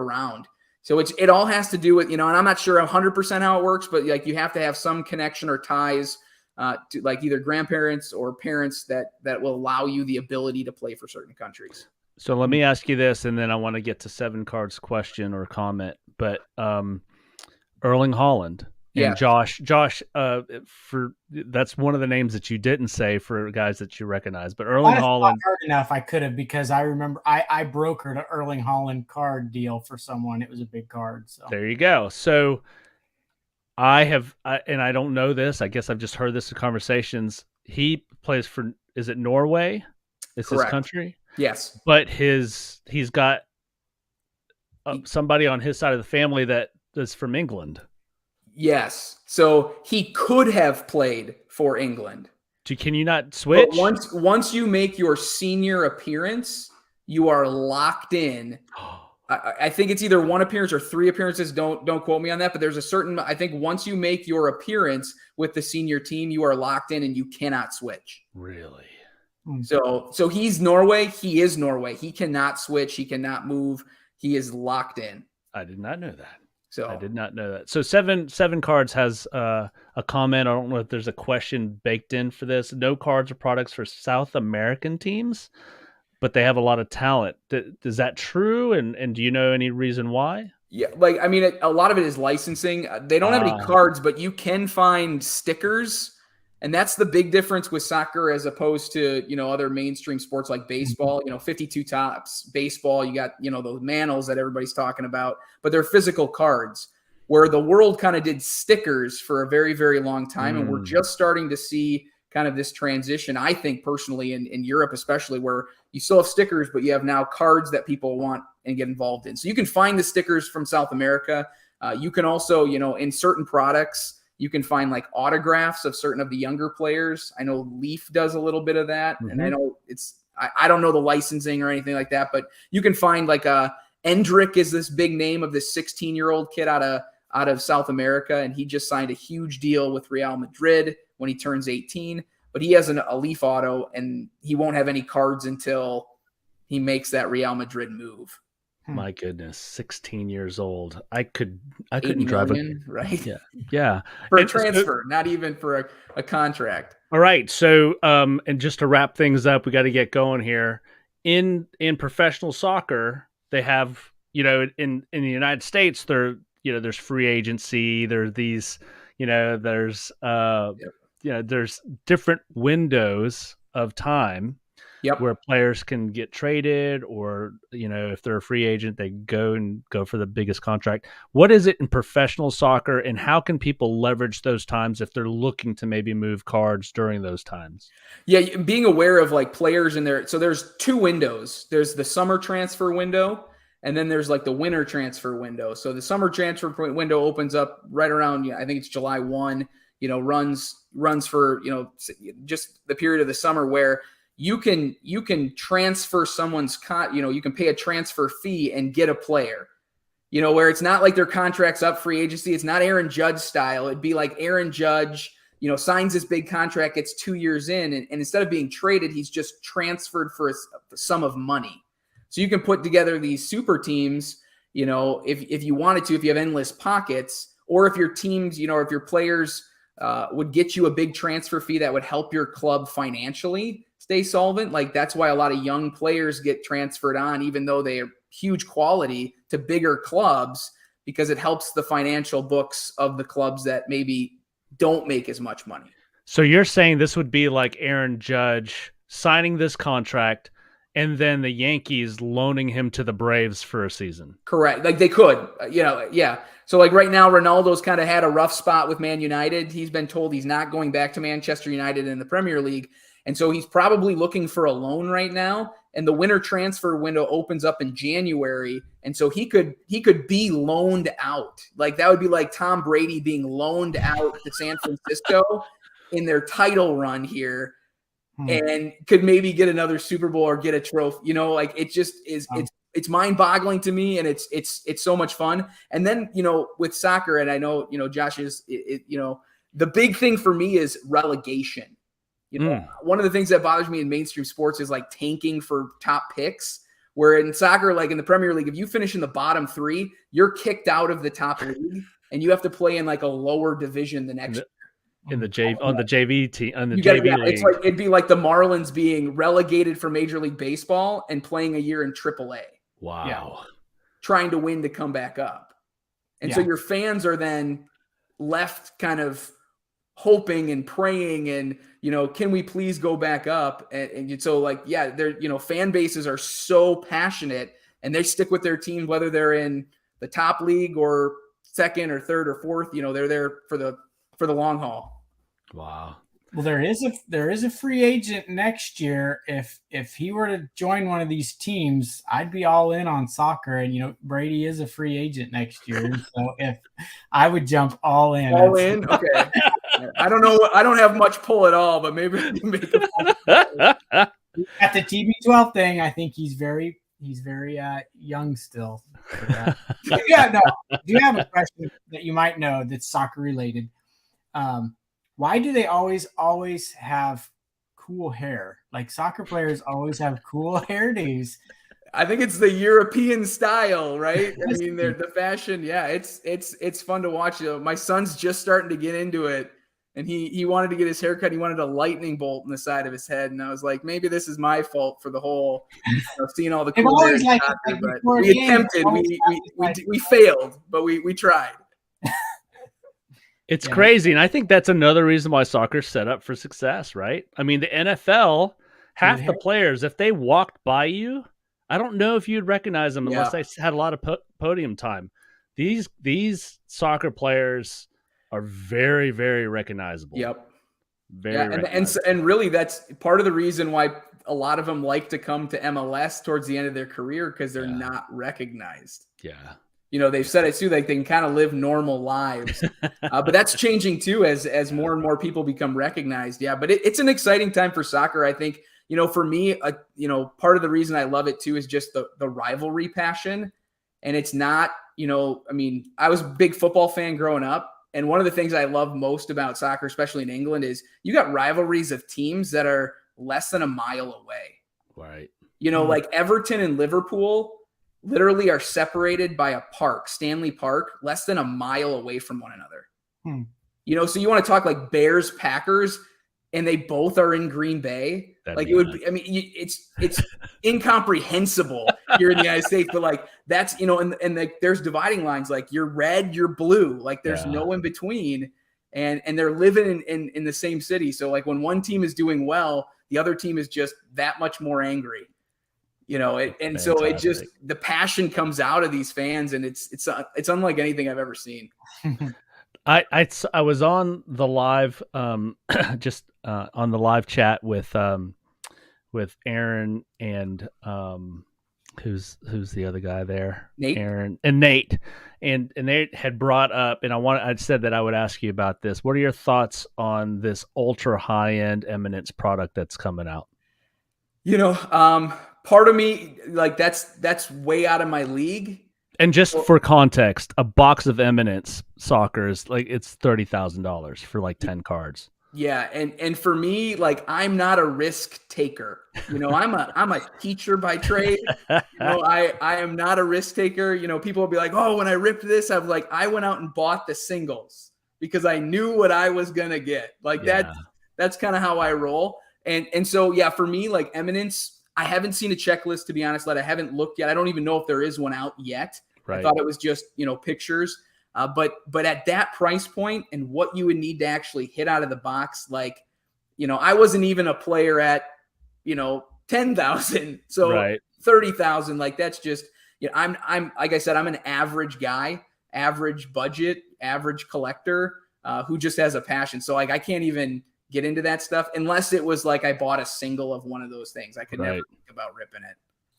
around. So it all has to do with, and I'm not sure 100% how it works, but you have to have some connection or ties to either grandparents or parents that will allow you the ability to play for certain countries. So let me ask you this, and then I want to get to 7 Cards question or comment, but Erling Haaland and Josh, for that's one of the names that you didn't say for guys that you recognize, but Erling Haaland. Hard enough, I could have, because I remember I brokered an Erling Haaland card deal for someone. It was a big card. So there you go. So and I don't know this. I guess I've just heard this in conversations. He plays for, is it Norway? Is his country? Yes. But he's got somebody on his side of the family that is from England. Yes. So he could have played for England. Can you not switch? But once you make your senior appearance, you are locked in. I think it's either 1 appearance or 3 appearances. Don't quote me on that, but there's a certain, I think once you make your appearance with the senior team, you are locked in and you cannot switch. Really? So he's Norway. He is Norway. He cannot switch. He cannot move. He is locked in. I did not know that. So I did not know that. So seven Cards has a comment. I don't know if there's a question baked in for this. No cards or products for South American teams, but they have a lot of talent. Is that true? And do you know any reason why? Yeah, a lot of it is licensing. They don't have any cards, but you can find stickers. And that's the big difference with soccer as opposed to, other mainstream sports like baseball, 52 tops, baseball, you got, those manals that everybody's talking about, but they're physical cards, where the world kind of did stickers for a very, very long time. And we're just starting to see kind of this transition, I think personally in Europe, especially, where you still have stickers, but you have now cards that people want and get involved in. So you can find the stickers from South America. You can also, in certain products, you can find autographs of certain of the younger players. I know Leaf does a little bit of that. And I know I don't know the licensing or anything like that, but you can find Endrick is this big name of this 16-year-old kid out of South America. And he just signed a huge deal with Real Madrid when he turns 18, but he has a Leaf auto and he won't have any cards until he makes that Real Madrid move. My goodness, 16 years old. I couldn't drive million, right? Yeah. For a transfer, not even for a contract. All right. So, and just to wrap things up, we got to get going here. In professional soccer, they have, in the United States, there's free agency. There's these, there's different windows of time. Yep. Where players can get traded, or if they're a free agent, they go for the biggest contract. What is it in professional soccer, and how can people leverage those times if they're looking to maybe move cards during those times? Yeah, being aware of players in there. So there's 2 windows. There's the summer transfer window, and then there's the winter transfer window. So the summer transfer window opens up right around, I think it's July 1. Runs for just the period of the summer where you can transfer someone's you can pay a transfer fee and get a player, where it's not like their contract's up, free agency. It's not Aaron Judge style. It'd be like Aaron Judge, signs this big contract, gets 2 years in, and instead of being traded, he's just transferred for a sum of money. So you can put together these super teams, if you wanted to, if you have endless pockets, or if your teams, if your players would get you a big transfer fee that would help your club financially stay solvent. Like that's why a lot of young players get transferred on, even though they are huge quality, to bigger clubs, because it helps the financial books of the clubs that maybe don't make as much money. So you're saying this would be like Aaron Judge signing this contract and then the Yankees loaning him to the Braves for a season. Correct. Like they could, yeah. So like right now, Ronaldo's kind of had a rough spot with Man United. He's been told he's not going back to Manchester United in the Premier League. And so he's probably looking for a loan right now. And the winter transfer window opens up in January. And so he could be loaned out. Like that would be like Tom Brady being loaned out to San Francisco in their title run here, and could maybe get another Super Bowl or get a trophy. Like it just is. It's mind-boggling to me, and it's so much fun. And then with soccer, and I know Josh is the big thing for me is relegation. One of the things that bothers me in mainstream sports is like tanking for top picks. Where in soccer, like in the Premier League, if you finish in the bottom 3, you're kicked out of the top league, and you have to play in like a lower division the next year. In the JV team, on the JV league. It's like it'd be like the Marlins being relegated from Major League Baseball and playing a year in AAA. Wow. Yeah. Trying to win to come back up. And so your fans are then left kind of hoping and praying and, can we please go back up? And so like, they're, fan bases are so passionate and they stick with their team, whether they're in the top league or second or third or fourth, they're there for the long haul. Wow. Well, there is a free agent next year. If he were to join one of these teams, I'd be all in on soccer. And Brady is a free agent next year, so if I would jump all in. Okay. I don't know. I don't have much pull at all, but maybe make at the TB12 thing. I think he's very young still. Do you have a question that you might know that's soccer related? Why do they always have cool hair? Like soccer players always have cool hairdos. I think it's the European style, right? I mean, they're the fashion. Yeah, it's fun to watch. My son's just starting to get into it, and he wanted to get his haircut. He wanted a lightning bolt in the side of his head, and I was like, maybe this is my fault for the whole seeing all the cool hair. But we attempted. We failed, but we tried. It's crazy. And I think that's another reason why soccer's set up for success, right? I mean, the NFL, half the players, if they walked by you, I don't know if you'd recognize them unless they had a lot of podium time. These soccer players are very, very recognizable. Yep. Very recognizable. And really that's part of the reason why a lot of them like to come to MLS towards the end of their career, because they're not recognized. Yeah. They've said it too, like they can kind of live normal lives, but that's changing too as more and more people become recognized. Yeah, but it's an exciting time for soccer. I think, for me, part of the reason I love it too is just the rivalry passion. And it's not, I was a big football fan growing up. And one of the things I love most about soccer, especially in England, is you got rivalries of teams that are less than a mile away. Right. Like Everton and Liverpool literally are separated by a park, Stanley Park, less than a mile away from one another. So you want to talk like Bears, Packers, and they both are in Green Bay. Like it would be, it's incomprehensible here in the United States, but like that's, and there's dividing lines, like you're red, you're blue, like there's no in between, and they're living in the same city. So like when one team is doing well, the other team is just that much more angry. So it just, the passion comes out of these fans, and it's unlike anything I've ever seen. I was on the live, on the live chat with Aaron and who's the other guy there? Nate. Aaron and Nate, and Nate had brought up, and I'd said that I would ask you about this. What are your thoughts on this ultra high end Eminence product that's coming out? Part of me, like that's way out of my league. And just for context, a box of Eminence soccer is like it's $30,000 for like 10 cards. Yeah, and for me, like, I'm not a risk taker. I'm a teacher by trade. I am not a risk taker. People will be like, "Oh, when I ripped this, I went out and bought the singles because I knew what I was gonna get." Like that's kind of how I roll. And so yeah, for me, like Eminence, I haven't seen a checklist, to be honest. I haven't looked yet. I don't even know if there is one out yet. Right. I thought it was just pictures. But at that price point and what you would need to actually hit out of the box, like, I wasn't even a player at, 10,000. So right. 30,000, like that's just, I'm like I said, I'm an average guy, average budget, average collector who just has a passion. So like, I can't even get into that stuff unless it was like I bought a single of one of those things. I could never think about ripping it.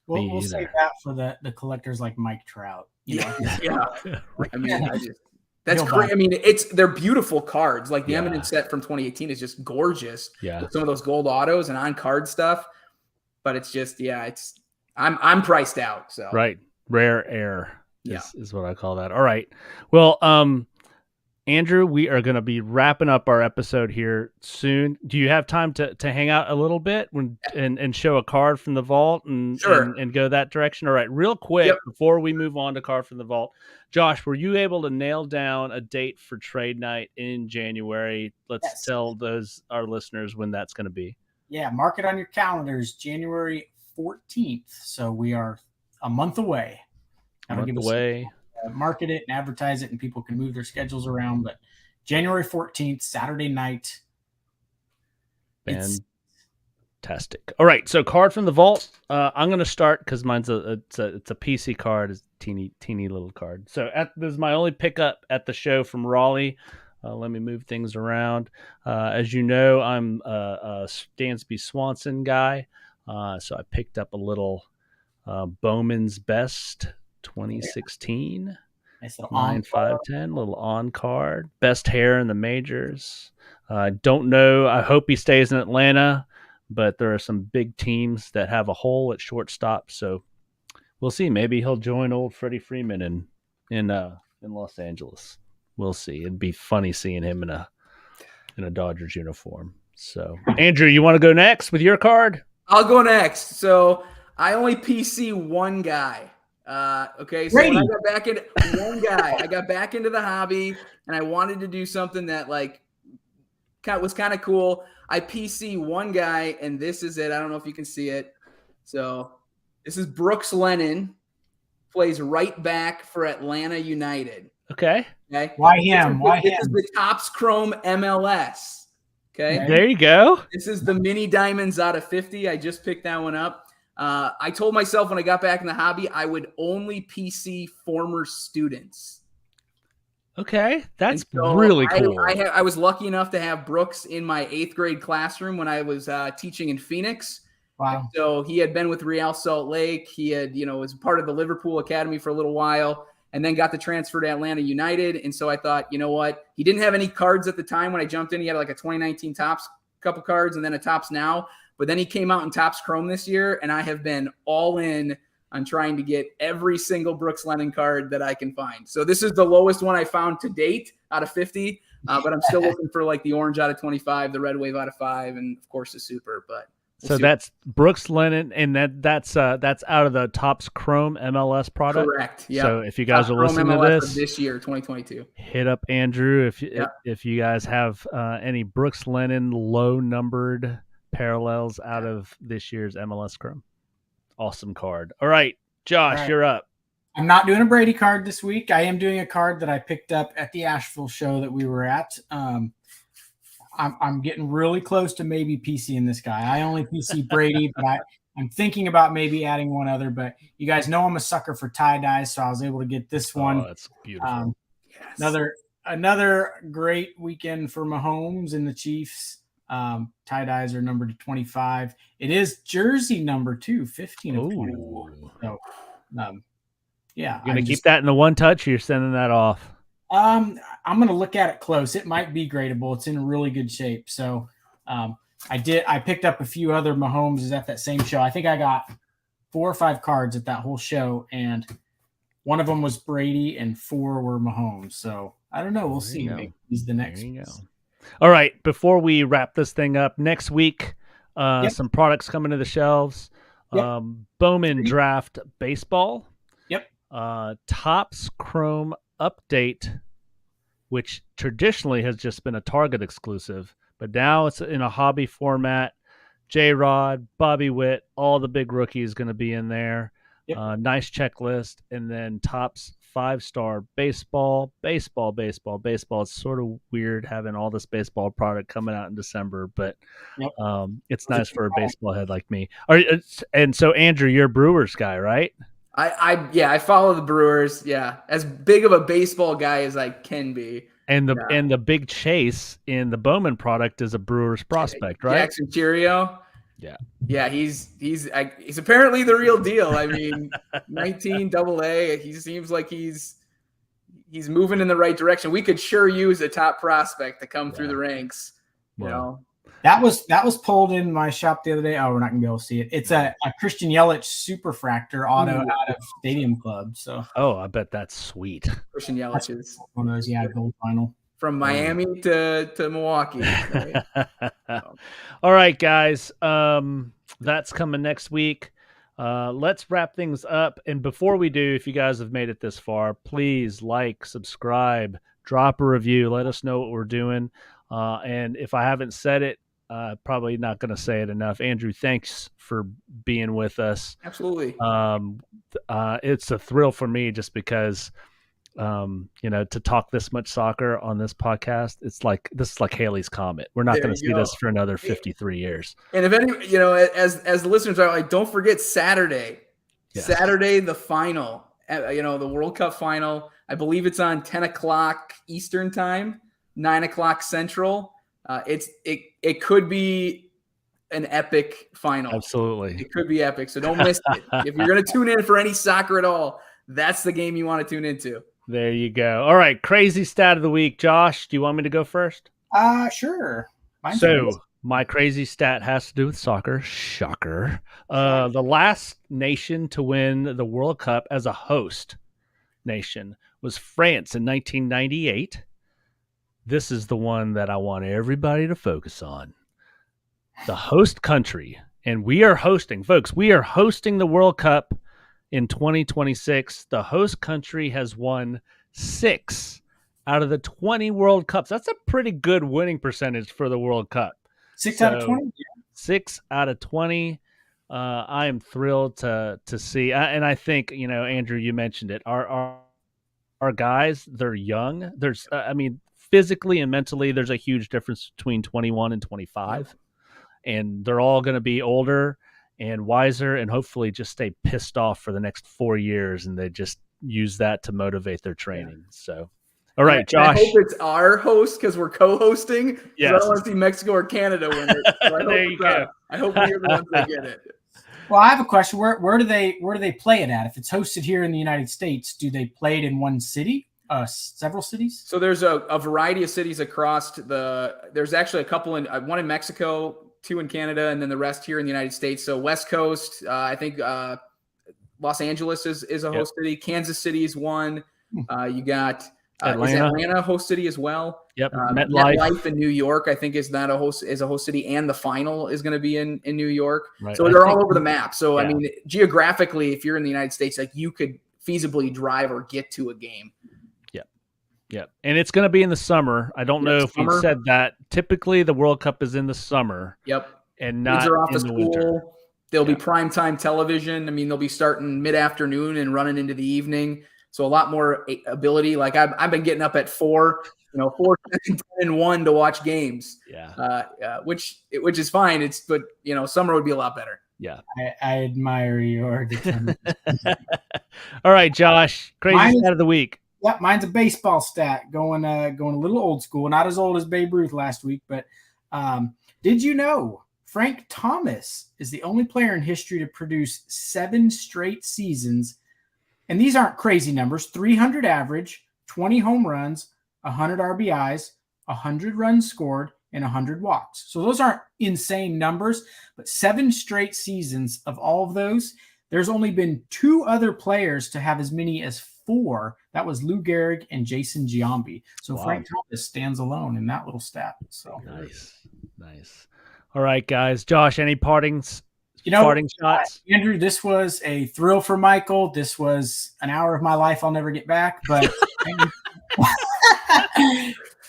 We'll save that for the collectors like Mike Trout. Yeah. I mean, that's great. I mean, they're beautiful cards. Like the Eminence set from 2018 is just gorgeous. Yeah. With some of those gold autos and on card stuff. But it's just, I'm priced out. So right. Rare air is what I call that. All right. Well, Andrew, we are going to be wrapping up our episode here soon. Do you have time to hang out a little bit and show a card from the vault and go that direction? All right, real quick before we move on to card from the vault, Josh, were you able to nail down a date for trade night in January? Let's tell our listeners when that's going to be. Yeah, mark it on your calendars, January 14th. So we are a month away. Market it and advertise it, and people can move their schedules around. But January 14th, Saturday night. Fantastic. All right, so card from the vault. I'm going to start because mine's it's a PC card, it's a teeny little card. So this is my only pickup at the show from Raleigh. Let me move things around. As you know, I'm a Dansby Swanson guy, so I picked up a little Bowman's Best 2016. Nice little 9/5/10, little on card. Best hair in the majors. Don't know. I hope he stays in Atlanta, but there are some big teams that have a hole at shortstop, so we'll see. Maybe he'll join old Freddie Freeman in Los Angeles. We'll see. It'd be funny seeing him in a Dodgers uniform. So, Andrew, you want to go next with your card? I'll go next. So I only PC one guy. Okay, so when I got back into one guy, I got back into the hobby, and I wanted to do something that was kind of cool. I PC one guy, and this is it. I don't know if you can see it. So this is Brooks Lennon, plays right back for Atlanta United. Okay. Why him? This is the Topps Chrome MLS. Okay. There you go. This is the mini diamonds out of 50. I just picked that one up. I told myself when I got back in the hobby, I would only PC former students. Okay, that's really cool. I was lucky enough to have Brooks in my 8th grade classroom when I was teaching in Phoenix. Wow. And so he had been with Real Salt Lake. He had, was part of the Liverpool Academy for a little while and then got the transfer to Atlanta United. And so I thought, you know what? He didn't have any cards at the time when I jumped in. He had like a 2019 Topps couple cards and then a Topps Now. But then he came out in Topps Chrome this year, and I have been all in on trying to get every single Brooks Lennon card that I can find. So this is the lowest one I found to date out of 50, but I'm still looking for like the orange out of 25, the red wave out of 5, and of course the super. But so that's Brooks Lennon, and that's out of the Topps Chrome MLS product. Correct. Yeah. So if you guys are listening MLS to this year, 2022, hit up Andrew if you guys have any Brooks Lennon low numbered parallels out of this year's MLS Chrome. Awesome card. All right, Josh, you're up. I'm not doing a Brady card this week. I am doing a card that I picked up at the Asheville show that we were at. I'm getting really close to maybe PCing this guy. I only PC Brady, but I'm thinking about maybe adding one other. But you guys know I'm a sucker for tie-dyes, so I was able to get this one. Oh, that's beautiful. Yes. Another great weekend for Mahomes and the Chiefs. Tie-dyes are numbered to 25. It is jersey number 215 of 21. So, yeah. You're going to keep that in the one touch, or you're sending that off? I'm going to look at it close. It might be gradable. It's in really good shape. So, I picked up a few other Mahomes at that same show. I think I got 4 or 5 cards at that whole show, and one of them was Brady and 4 were Mahomes. So, I don't know. We'll see. Maybe he's the next. There you go. All right. Before we wrap this thing up, next week, Yep. some products coming to the shelves. Yep. Bowman Draft Baseball. Yep. Topps Chrome Update, which traditionally has just been a Target exclusive, but now it's in a hobby format. J-Rod, Bobby Witt, all the big rookies going to be in there. Yep. Nice checklist. And then Topps 5-star baseball. It's sort of weird having all this baseball product coming out in December, but Yep. it's nice for a baseball head like me. And so, Andrew, you're a Brewers guy, right? I follow the Brewers. Yeah, as big of a baseball guy as I can be. And the big chase in the Bowman product is a Brewers prospect, right? Jackson Cheerio. Yeah, he's apparently the real deal. I mean, 19 AA. He seems like he's moving in the right direction. We could sure use a top prospect to come through the ranks. You know. That was pulled in my shop the other day. Oh, we're not gonna be able to see it. It's a Christian Yelich Superfractor auto out of Stadium Club. So I bet that's sweet. Christian Yelich is one of those, gold final. From Miami to Milwaukee. Right? All right, guys. That's coming next week. Let's wrap things up. And before we do, if you guys have made it this far, please like, subscribe, drop a review. Let us know what we're doing. And if I haven't said it, probably not going to say it enough. Andrew, thanks for being with us. Absolutely. It's a thrill for me just because, to talk this much soccer on this podcast, this is like Halley's Comet. We're not going to see this for another 53 years. And if any, as the listeners are like, don't forget Saturday. Yes. Saturday, the final, the World Cup final. I believe it's on 10 o'clock Eastern time, 9 o'clock Central. It could be an epic final. Absolutely. It could be epic. So don't miss it. If you're going to tune in for any soccer at all, that's the game you want to tune into. There you go. All right. Crazy stat of the week. Josh, do you want me to go first? Sure. My crazy stat has to do with soccer. Shocker. The last nation to win the World Cup as a host nation was France in 1998. This is the one that I want everybody to focus on. The host country. And we are hosting, folks, the World Cup in 2026. The host country has won 6 out of the 20 World Cups. That's a pretty good winning percentage for the World Cup. 6 out of 20? Yeah. 6 out of 20. I am thrilled to see. And I think, Andrew, you mentioned it. Our guys, they're young. Physically and mentally, there's a huge difference between 21 and 25. And they're all going to be older and wiser and hopefully just stay pissed off for the next 4 years. And they just use that to motivate their training. So, all right, Josh. I hope it's our host because we're co-hosting. Yes. I don't want to see Mexico or Canada win it. So there you go. I hope we're the ones that get it. Well, I have a question. Where do they play it at? If it's hosted here in the United States, do they play it in one city? Several cities? So there's a variety of cities across there's actually a couple one in Mexico, 2 in Canada, and then the rest here in the United States. So West Coast, I think Los Angeles is a host city. Kansas City is one. You got Atlanta host city as well. Yep. MetLife in New York, I think, is a host city, and the final is going to be in New York. Right. So they're all over the map. So I mean, geographically, if you're in the United States, like you could feasibly drive or get to a game. Yeah, and it's going to be in the summer. I don't know if we said that. Typically, the World Cup is in the summer. Yep. And not Kids are off in the winter. There'll be primetime television. I mean, they'll be starting mid-afternoon and running into the evening. So a lot more ability. Like I've been getting up at 4, 4, 10, and 1 to watch games. Yeah. Which is fine. But summer would be a lot better. Yeah. I admire your determination. All right, Josh. Crazy stat of the week. Yep, mine's a baseball stat, going a little old school, not as old as Babe Ruth last week, but did you know Frank Thomas is the only player in history to produce 7 straight seasons, and these aren't crazy numbers, 300 average, 20 home runs, 100 RBIs, 100 runs scored, and 100 walks. So those aren't insane numbers, but 7 straight seasons of all of those. There's only been 2 other players to have as many as 4, that was Lou Gehrig and Jason Giambi. So Wow. Frank Thomas stands alone in that little stat. So Nice. All right, guys. Josh, any parting shots? Andrew, this was a thrill for Michael. This was an hour of my life I'll never get back, but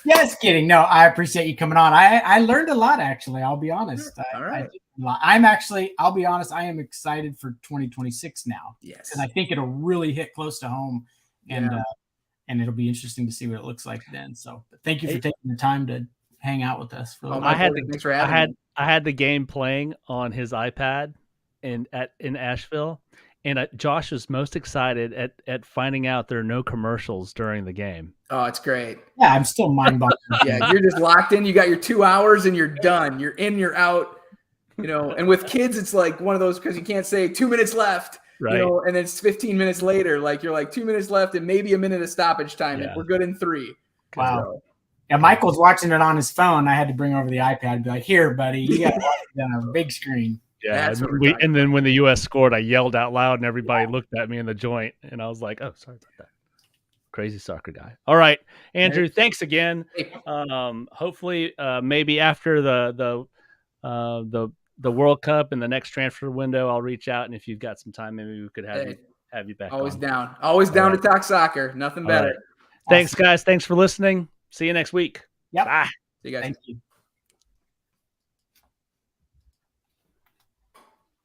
just kidding. No, I appreciate you coming on. I learned a lot, actually. I'll be honest. All right. I'll be honest, I am excited for 2026 now. Yes. Because I think it'll really hit close to home, and it'll be interesting to see what it looks like then. So thank you for taking the time to hang out with us. Thanks for having me. I had the game playing on his iPad in Asheville, and Josh was most excited at finding out there are no commercials during the game. Oh, it's great. Yeah, I'm still mind-boggling. Yeah, you're just locked in. You got your 2 hours and you're done. You're in, you're out. And with kids, it's like one of those, because you can't say 2 minutes left, right? And it's 15 minutes later. Like you're like 2 minutes left and maybe a minute of stoppage time. And we're good in 3. Wow. So, yeah, Michael's watching it on his phone. I had to bring over the iPad and be like, here, buddy, you got to watch it on a big screen. Yeah, and then when the U.S. scored, I yelled out loud, and everybody looked at me in the joint, and I was like, "Oh, sorry about that." Crazy soccer guy. All right, Andrew, thanks again. Hopefully, maybe after the World Cup and the next transfer window, I'll reach out, and if you've got some time, maybe we could have you back. Always down to talk soccer. Nothing better. Right. Thanks, guys. Thanks for listening. See you next week. Yep. Bye. See you guys. Thank you.